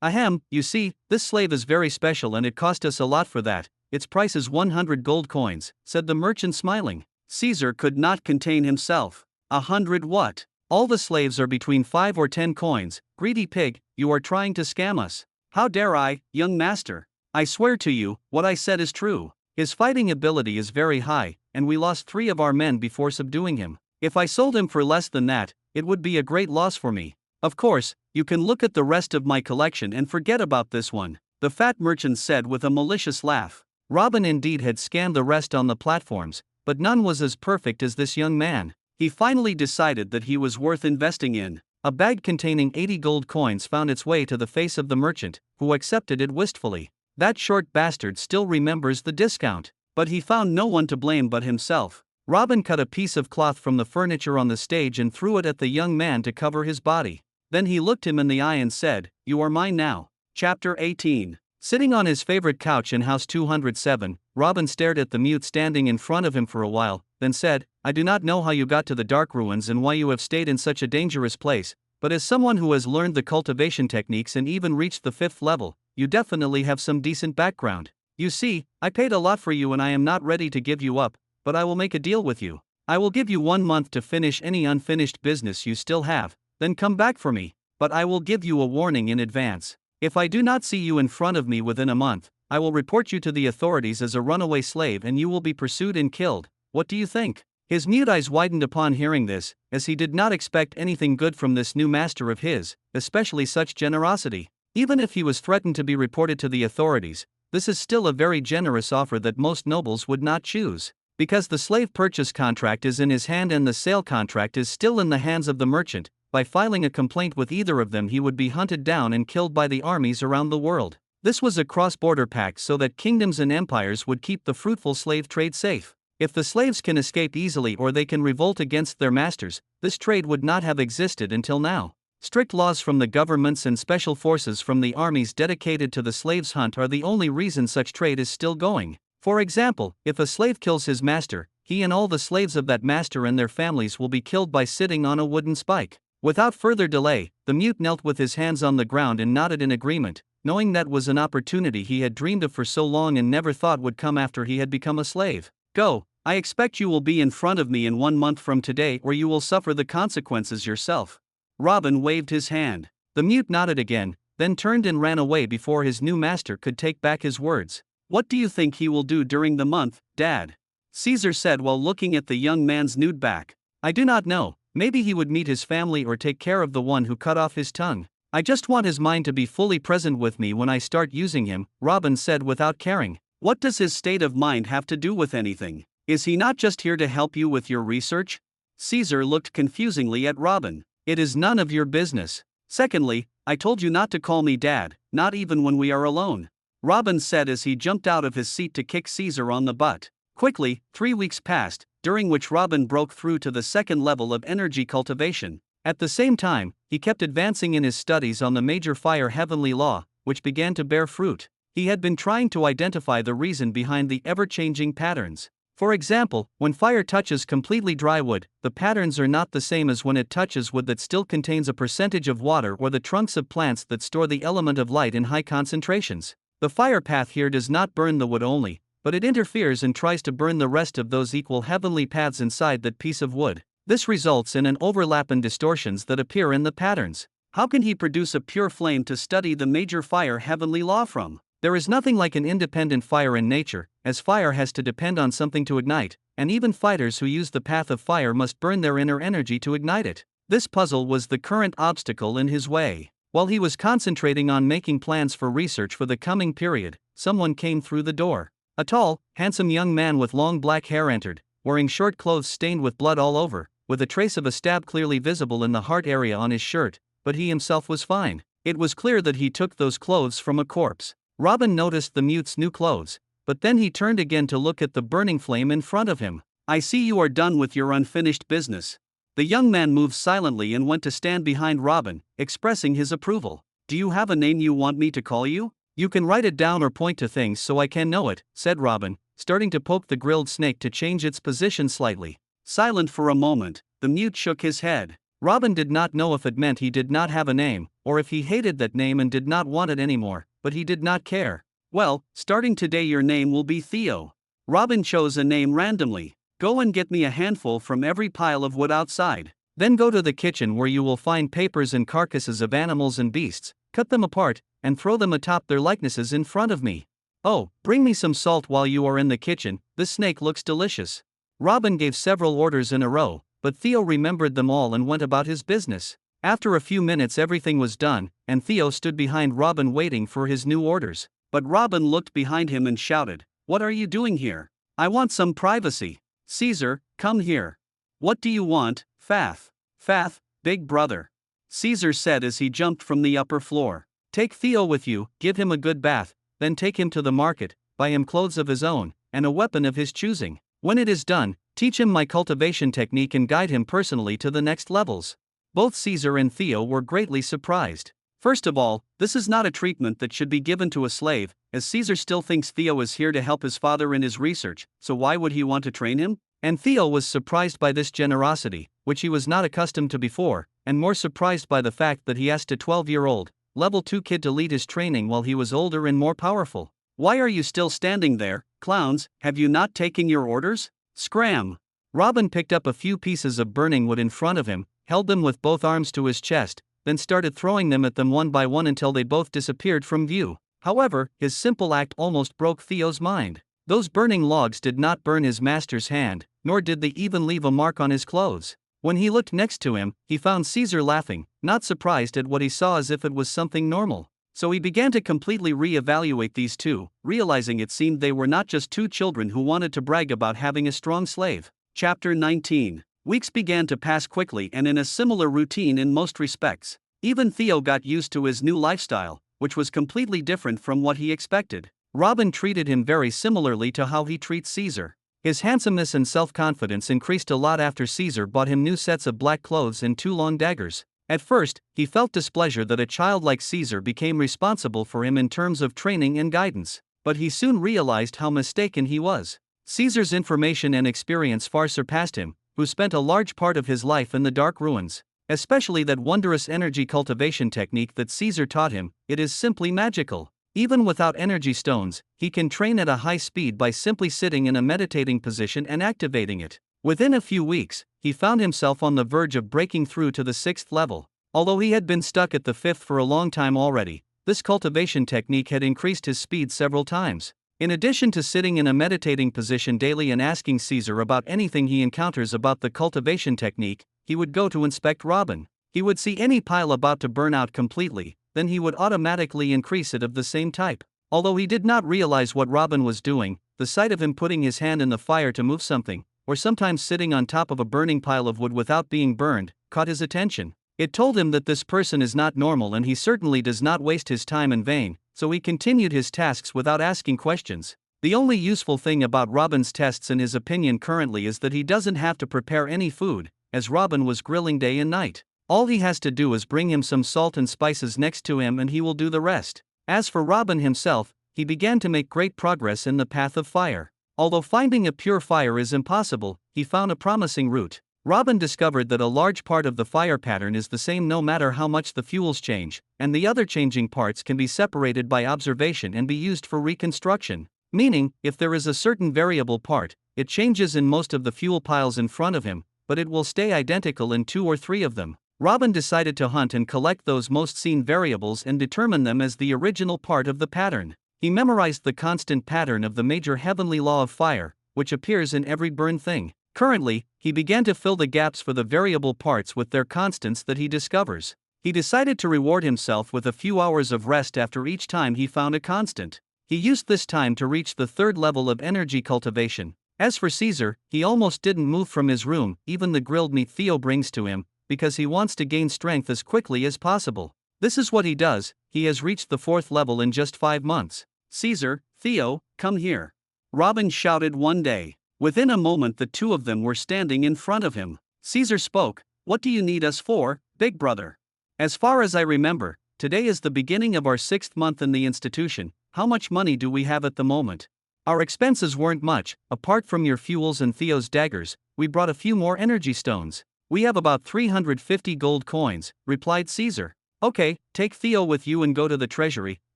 Speaker 1: Ahem, you see, this slave is very special and it cost us a lot for that. Its price is 100 gold coins, said the merchant smiling. Caesar could not contain himself. 100 what? All the slaves are between 5 or 10 coins. Greedy pig, you are trying to scam us. How dare I, young master? I swear to you, what I said is true. His fighting ability is very high, and we lost 3 of our men before subduing him. If I sold him for less than that, it would be a great loss for me. Of course, you can look at the rest of my collection and forget about this one, the fat merchant said with a malicious laugh. Robin indeed had scanned the rest on the platforms, but none was as perfect as this young man. He finally decided that he was worth investing in. A bag containing 80 gold coins found its way to the face of the merchant, who accepted it wistfully. That short bastard still remembers the discount. But he found no one to blame but himself. Robin cut a piece of cloth from the furniture on the stage and threw it at the young man to cover his body. Then he looked him in the eye and said, "You are mine now." Chapter 18. Sitting on his favorite couch in House 207, Robin stared at the Mute standing in front of him for a while, then said, "I do not know how you got to the Dark Ruins and why you have stayed in such a dangerous place, but as someone who has learned the cultivation techniques and even reached the 5th level, you definitely have some decent background. You see, I paid a lot for you and I am not ready to give you up, but I will make a deal with you. I will give you 1 month to finish any unfinished business you still have, then come back for me, but I will give you a warning in advance. If I do not see you in front of me within a month, I will report you to the authorities as a runaway slave and you will be pursued and killed. What do you think?" His mute eyes widened upon hearing this, as he did not expect anything good from this new master of his, especially such generosity. Even if he was threatened to be reported to the authorities, this is still a very generous offer that most nobles would not choose. Because the slave purchase contract is in his hand and the sale contract is still in the hands of the merchant, by filing a complaint with either of them he would be hunted down and killed by the armies around the world. This was a cross-border pact so that kingdoms and empires would keep the fruitful slave trade safe. If the slaves can escape easily or they can revolt against their masters, this trade would not have existed until now. Strict laws from the governments and special forces from the armies dedicated to the slaves' hunt are the only reason such trade is still going. For example, if a slave kills his master, he and all the slaves of that master and their families will be killed by sitting on a wooden spike. Without further delay, the mute knelt with his hands on the ground and nodded in agreement, knowing that was an opportunity he had dreamed of for so long and never thought would come after he had become a slave. Go, I expect you will be in front of me in 1 month from today or you will suffer the consequences yourself. Robin waved his hand. The mute nodded again, then turned and ran away before his new master could take back his words. What do you think he will do during the month, Dad? Caesar said while looking at the young man's nude back. I do not know, maybe he would meet his family or take care of the one who cut off his tongue. I just want his mind to be fully present with me when I start using him, Robin said without caring. What does his state of mind have to do with anything? Is he not just here to help you with your research? Caesar looked confusingly at Robin. It is none of your business. Secondly, I told you not to call me Dad, not even when we are alone. Robin said as he jumped out of his seat to kick Caesar on the butt. Quickly, 3 weeks passed, during which Robin broke through to the second level of energy cultivation. At the same time, he kept advancing in his studies on the major fire heavenly law, which began to bear fruit. He had been trying to identify the reason behind the ever-changing patterns. For example, when fire touches completely dry wood, the patterns are not the same as when it touches wood that still contains a percentage of water or the trunks of plants that store the element of light in high concentrations. The fire path here does not burn the wood only, but it interferes and tries to burn the rest of those equal heavenly paths inside that piece of wood. This results in an overlap and distortions that appear in the patterns. How can he produce a pure flame to study the major fire heavenly law from? There is nothing like an independent fire in nature, as fire has to depend on something to ignite, and even fighters who use the path of fire must burn their inner energy to ignite it. This puzzle was the current obstacle in his way. While he was concentrating on making plans for research for the coming period, someone came through the door. A tall, handsome young man with long black hair entered, wearing short clothes stained with blood all over, with a trace of a stab clearly visible in the heart area on his shirt, but he himself was fine. It was clear that he took those clothes from a corpse. Robin noticed the mute's new clothes, but then he turned again to look at the burning flame in front of him. I see you are done with your unfinished business. The young man moved silently and went to stand behind Robin, expressing his approval. Do you have a name you want me to call you? You can write it down or point to things so I can know it, said Robin, starting to poke the grilled snake to change its position slightly. Silent for a moment, the mute shook his head. Robin did not know if it meant he did not have a name, or if he hated that name and did not want it anymore, but he did not care. Well, starting today your name will be Theo. Robin chose a name randomly. Go and get me a handful from every pile of wood outside. Then go to the kitchen where you will find papers and carcasses of animals and beasts, cut them apart, and throw them atop their likenesses in front of me. Oh, bring me some salt while you are in the kitchen, this snake looks delicious. Robin gave several orders in a row, but Theo remembered them all and went about his business. After a few minutes everything was done, and Theo stood behind Robin waiting for his new orders. But Robin looked behind him and shouted, "What are you doing here? I want some privacy. Caesar, come here." "What do you want, Fath?" "Fath, big brother," Caesar said as he jumped from the upper floor. "Take Theo with you, give him a good bath, then take him to the market, buy him clothes of his own, and a weapon of his choosing. When it is done, teach him my cultivation technique and guide him personally to the next levels." Both Caesar and Theo were greatly surprised. First of all, this is not a treatment that should be given to a slave, as Caesar still thinks Theo is here to help his father in his research, so why would he want to train him? And Theo was surprised by this generosity, which he was not accustomed to before, and more surprised by the fact that he asked a 12-year-old, level 2 kid to lead his training while he was older and more powerful. "Why are you still standing there, clowns? Have you not taken your orders? Scram!" Robin picked up a few pieces of burning wood in front of him, held them with both arms to his chest, then started throwing them at them one by one until they both disappeared from view. However, his simple act almost broke Theo's mind. Those burning logs did not burn his master's hand, nor did they even leave a mark on his clothes. When he looked next to him, he found Caesar laughing, not surprised at what he saw as if it was something normal. So he began to completely re-evaluate these two, realizing it seemed they were not just two children who wanted to brag about having a strong slave. Chapter 19. Weeks began to pass quickly and in a similar routine in most respects. Even Theo got used to his new lifestyle, which was completely different from what he expected. Robin treated him very similarly to how he treats Caesar. His handsomeness and self-confidence increased a lot after Caesar bought him new sets of black clothes and 2 long daggers. At first, he felt displeasure that a child like Caesar became responsible for him in terms of training and guidance, but he soon realized how mistaken he was. Caesar's information and experience far surpassed him, who spent a large part of his life in the dark ruins. Especially that wondrous energy cultivation technique that Caesar taught him, it is simply magical. Even without energy stones, he can train at a high speed by simply sitting in a meditating position and activating it. Within a few weeks, he found himself on the verge of breaking through to the 6th level. Although he had been stuck at the 5th for a long time already, this cultivation technique had increased his speed several times. In addition to sitting in a meditating position daily and asking Caesar about anything he encounters about the cultivation technique, he would go to inspect Robin. He would see any pile about to burn out completely, then he would automatically increase it of the same type. Although he did not realize what Robin was doing, the sight of him putting his hand in the fire to move something, or sometimes sitting on top of a burning pile of wood without being burned, caught his attention. It told him that this person is not normal and he certainly does not waste his time in vain, so he continued his tasks without asking questions. The only useful thing about Robin's tests in his opinion currently is that he doesn't have to prepare any food, as Robin was grilling day and night. All he has to do is bring him some salt and spices next to him and he will do the rest. As for Robin himself, he began to make great progress in the path of fire. Although finding a pure fire is impossible, he found a promising route. Robin discovered that a large part of the fire pattern is the same no matter how much the fuels change, and the other changing parts can be separated by observation and be used for reconstruction. Meaning, if there is a certain variable part, it changes in most of the fuel piles in front of him, but it will stay identical in 2 or 3 of them. Robin decided to hunt and collect those most seen variables and determine them as the original part of the pattern. He memorized the constant pattern of the major heavenly law of fire, which appears in every burned thing. Currently, he began to fill the gaps for the variable parts with their constants that he discovers. He decided to reward himself with a few hours of rest after each time he found a constant. He used this time to reach the 3rd level of energy cultivation. As for Caesar, he almost didn't move from his room, even the grilled meat Theo brings to him, because he wants to gain strength as quickly as possible. This is what he does. He has reached the 4th level in just 5 months. Caesar, Theo, come here. Robin shouted one day. Within a moment the two of them were standing in front of him. Caesar spoke, "What do you need us for, big brother?" "As far as I remember, today is the beginning of our 6th month in the institution. How much money do we have at the moment?" "Our expenses weren't much, apart from your fuels and Theo's daggers. We brought a few more energy stones. We have about 350 gold coins," replied Caesar. "Okay, take Theo with you and go to the treasury,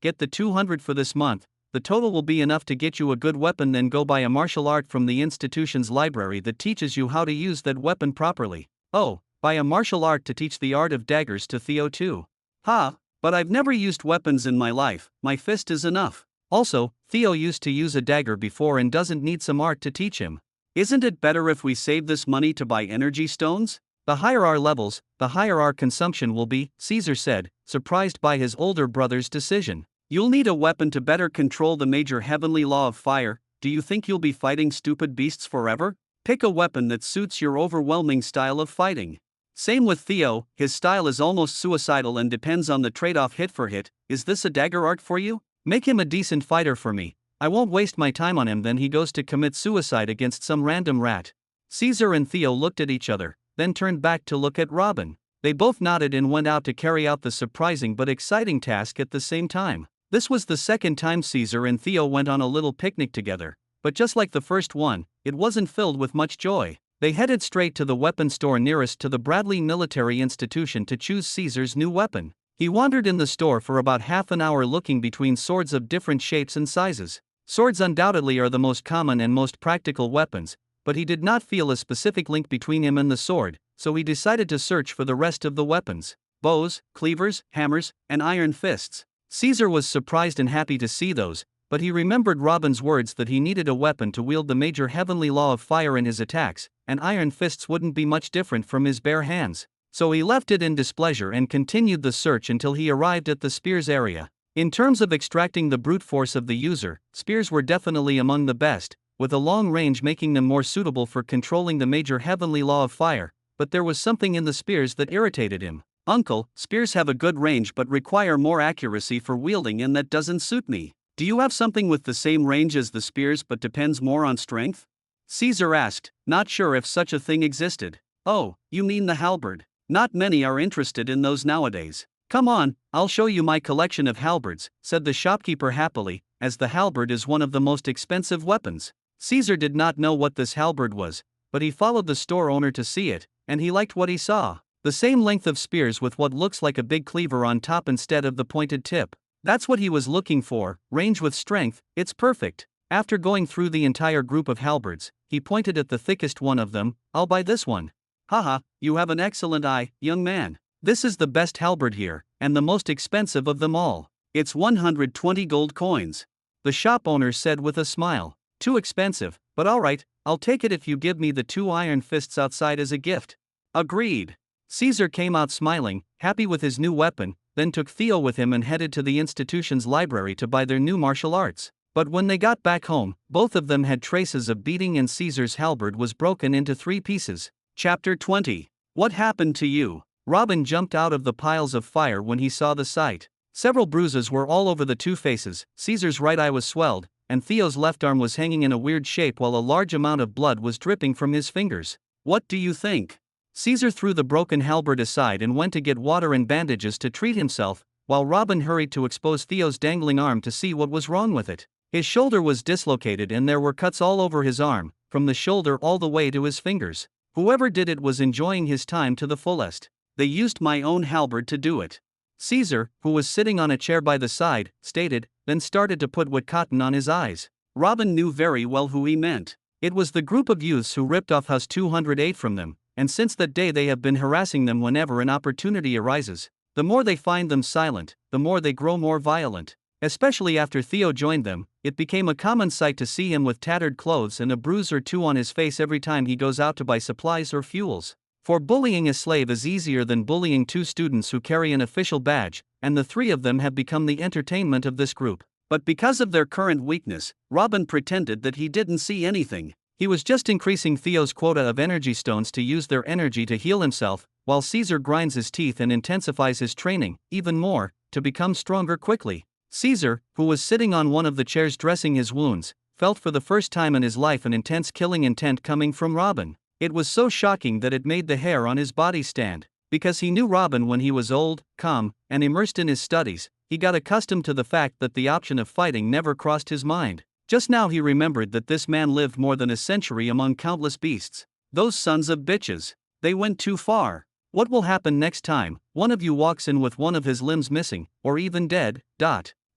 Speaker 1: get the 200 for this month. The total will be enough to get you a good weapon, then go buy a martial art from the institution's library that teaches you how to use that weapon properly. Oh, buy a martial art to teach the art of daggers to Theo too." "Ha, but I've never used weapons in my life, my fist is enough." Also, Theo used to use a dagger before and doesn't need some art to teach him. "Isn't it better if we save this money to buy energy stones? The higher our levels, the higher our consumption will be," Caesar said, surprised by his older brother's decision. "You'll need a weapon to better control the major heavenly law of fire. Do you think you'll be fighting stupid beasts forever? Pick a weapon that suits your overwhelming style of fighting." Same with Theo, his style is almost suicidal and depends on the trade-off hit for hit. "Is this a dagger art for you? Make him a decent fighter for me. I won't waste my time on him." Then he goes to commit suicide against some random rat. Caesar and Theo looked at each other, then turned back to look at Robin. They both nodded and went out to carry out the surprising but exciting task at the same time. This was the second time Caesar and Theo went on a little picnic together, but just like the first one, it wasn't filled with much joy. They headed straight to the weapon store nearest to the Bradley Military Institution to choose Caesar's new weapon. He wandered in the store for about half an hour looking between swords of different shapes and sizes. Swords undoubtedly are the most common and most practical weapons, but he did not feel a specific link between him and the sword, so he decided to search for the rest of the weapons: bows, cleavers, hammers, and iron fists. Caesar was surprised and happy to see those, but he remembered Robin's words that he needed a weapon to wield the major heavenly law of fire in his attacks, and iron fists wouldn't be much different from his bare hands. So he left it in displeasure and continued the search until he arrived at the spears area. In terms of extracting the brute force of the user, spears were definitely among the best, with a long range making them more suitable for controlling the major heavenly law of fire, but there was something in the spears that irritated him. Uncle, spears have a good range but require more accuracy for wielding, and that doesn't suit me. Do you have something with the same range as the spears but depends more on strength? Caesar asked, not sure if such a thing existed. Oh, you mean the halberd? Not many are interested in those nowadays. Come on, I'll show you my collection of halberds, said the shopkeeper happily, as the halberd is one of the most expensive weapons. Caesar did not know what this halberd was, but he followed the store owner to see it, and he liked what he saw. The same length of spears with what looks like a big cleaver on top instead of the pointed tip. That's what he was looking for, range with strength, it's perfect. After going through the entire group of halberds, he pointed at the thickest one of them. I'll buy this one. Haha, you have an excellent eye, young man. This is the best halberd here, and the most expensive of them all. It's 120 gold coins. The shop owner said with a smile. Too expensive, but alright, I'll take it if you give me the 2 iron fists outside as a gift. Agreed. Caesar came out smiling, happy with his new weapon, then took Theo with him and headed to the institution's library to buy their new martial arts. But when they got back home, both of them had traces of beating and Caesar's halberd was broken into 3 pieces. Chapter 20. What happened to you? Robin jumped out of the piles of fire when he saw the sight. Several bruises were all over the 2 faces, Caesar's right eye was swelled, and Theo's left arm was hanging in a weird shape while a large amount of blood was dripping from his fingers. What do you think? Caesar threw the broken halberd aside and went to get water and bandages to treat himself, while Robin hurried to expose Theo's dangling arm to see what was wrong with it. His shoulder was dislocated and there were cuts all over his arm, from the shoulder all the way to his fingers. Whoever did it was enjoying his time to the fullest. They used my own halberd to do it. Caesar, who was sitting on a chair by the side, stated, then started to put wet cotton on his eyes. Robin knew very well who he meant. It was the group of youths who ripped off House 208 from them, and since that day they have been harassing them whenever an opportunity arises. The more they find them silent, the more they grow more violent. Especially after Theo joined them, it became a common sight to see him with tattered clothes and a bruise or 2 on his face every time he goes out to buy supplies or fuels. For bullying a slave is easier than bullying 2 students who carry an official badge, and the 3 of them have become the entertainment of this group. But because of their current weakness, Robin pretended that he didn't see anything. He was just increasing Theo's quota of energy stones to use their energy to heal himself, while Caesar grinds his teeth and intensifies his training, even more, to become stronger quickly. Caesar, who was sitting on one of the chairs dressing his wounds, felt for the first time in his life an intense killing intent coming from Robin. It was so shocking that it made the hair on his body stand. Because he knew Robin when he was old, calm, and immersed in his studies, he got accustomed to the fact that the option of fighting never crossed his mind. Just now he remembered that this man lived more than a century among countless beasts. Those sons of bitches. They went too far. What will happen next time one of you walks in with one of his limbs missing, or even dead?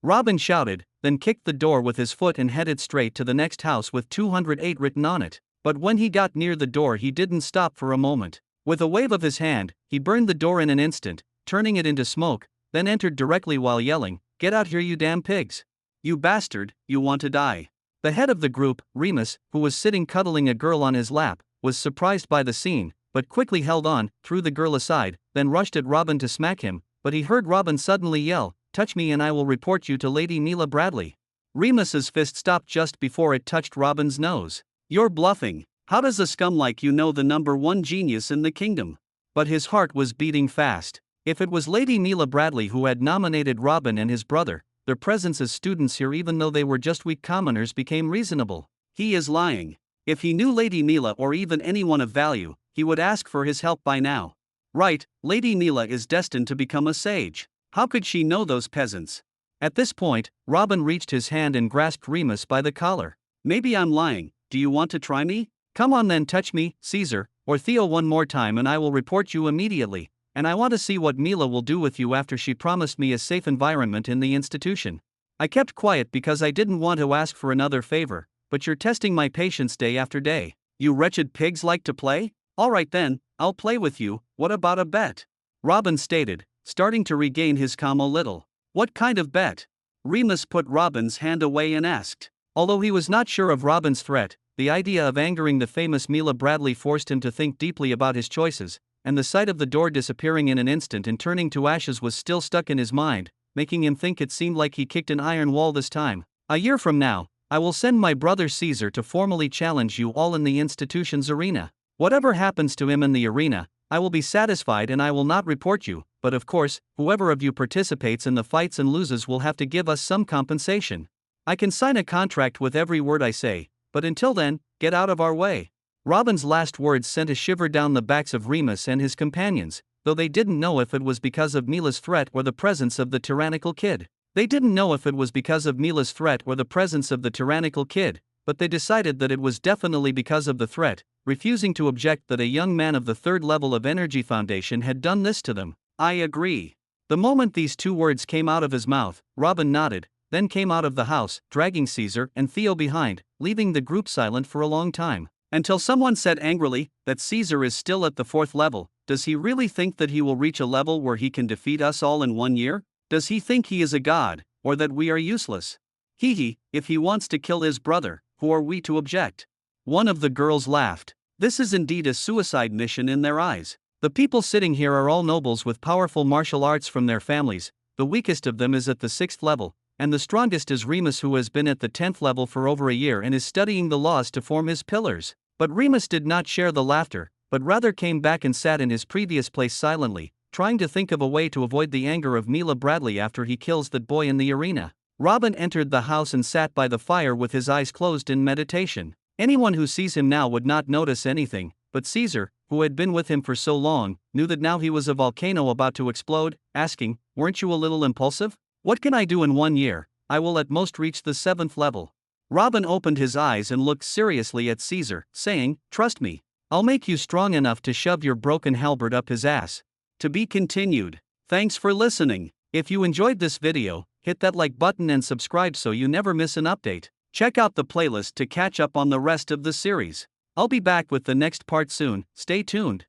Speaker 1: Robin shouted, then kicked the door with his foot and headed straight to the next house with 208 written on it. But when he got near the door he didn't stop for a moment. With a wave of his hand, he burned the door in an instant, turning it into smoke, then entered directly while yelling, "Get out here, you damn pigs! You bastard, you want to die." The head of the group, Remus, who was sitting cuddling a girl on his lap, was surprised by the scene, but quickly held on, threw the girl aside, then rushed at Robin to smack him, but he heard Robin suddenly yell, "Touch me and I will report you to Lady Mila Bradley." Remus's fist stopped just before it touched Robin's nose. "You're bluffing. How does a scum like you know the #1 genius in the kingdom?" But his heart was beating fast. If it was Lady Mila Bradley who had nominated Robin and his brother, their presence as students here even though they were just weak commoners became reasonable. He is lying. If he knew Lady Mila or even anyone of value, he would ask for his help by now. Right, Lady Mila is destined to become a sage. How could she know those peasants? At this point, Robin reached his hand and grasped Remus by the collar. "Maybe I'm lying, do you want to try me? Come on then, touch me, Caesar, or Theo one more time and I will report you immediately, and I want to see what Mila will do with you after she promised me a safe environment in the institution." I kept quiet because I didn't want to ask for another favor, but you're testing my patience day after day. You wretched pigs like to play? Alright then, I'll play with you, what about a bet? Robin stated, starting to regain his calm a little. What kind of bet? Remus put Robin's hand away and asked. Although he was not sure of Robin's threat, the idea of angering the famous Mila Bradley forced him to think deeply about his choices, and the sight of the door disappearing in an instant and turning to ashes was still stuck in his mind. making him think it seemed like he kicked an iron wall this time. A year from now, I will send my brother Caesar to formally challenge you all in the institution's arena. Whatever happens to him in the arena, I will be satisfied and I will not report you, but of course, whoever of you participates in the fights and loses will have to give us some compensation. I can sign a contract with every word I say, but until then, get out of our way. Robin's last words sent a shiver down the backs of Remus and his companions, though they didn't know if it was because of Mila's threat or the presence of the tyrannical kid. They didn't know if it was because of Mila's threat or the presence of the tyrannical kid, but they decided that it was definitely because of the threat, refusing to object that a young man of the third level of Energy Foundation had done this to them. I agree. The moment these two words came out of his mouth, Robin nodded, then came out of the house, dragging Caesar and Theo behind, leaving the group silent for a long time. Until someone said angrily that Caesar is still at the fourth level. Does he really think that he will reach a level where he can defeat us all in 1 year? Does he think he is a god, or that we are useless? If he wants to kill his brother, who are we to object? One of the girls laughed. This is indeed a suicide mission in their eyes. The people sitting here are all nobles with powerful martial arts from their families. The weakest of them is at the 6th level, and the strongest is Remus, who has been at the 10th level for over a year and is studying the laws to form his pillars. But Remus did not share the laughter, but rather came back and sat in his previous place silently, trying to think of a way to avoid the anger of Mila Bradley after he kills that boy in the arena. Robin entered the house and sat by the fire with his eyes closed in meditation. Anyone who sees him now would not notice anything, but Caesar, who had been with him for so long, knew that now he was a volcano about to explode, asking, "Weren't you a little impulsive? What can I do in 1 year? I will at most reach the 7th level." Robin opened his eyes and looked seriously at Caesar, saying, "Trust me. I'll make you strong enough to shove your broken halberd up his ass." To be continued. Thanks for listening. If you enjoyed this video, hit that like button and subscribe so you never miss an update. Check out the playlist to catch up on the rest of the series. I'll be back with the next part soon, stay tuned.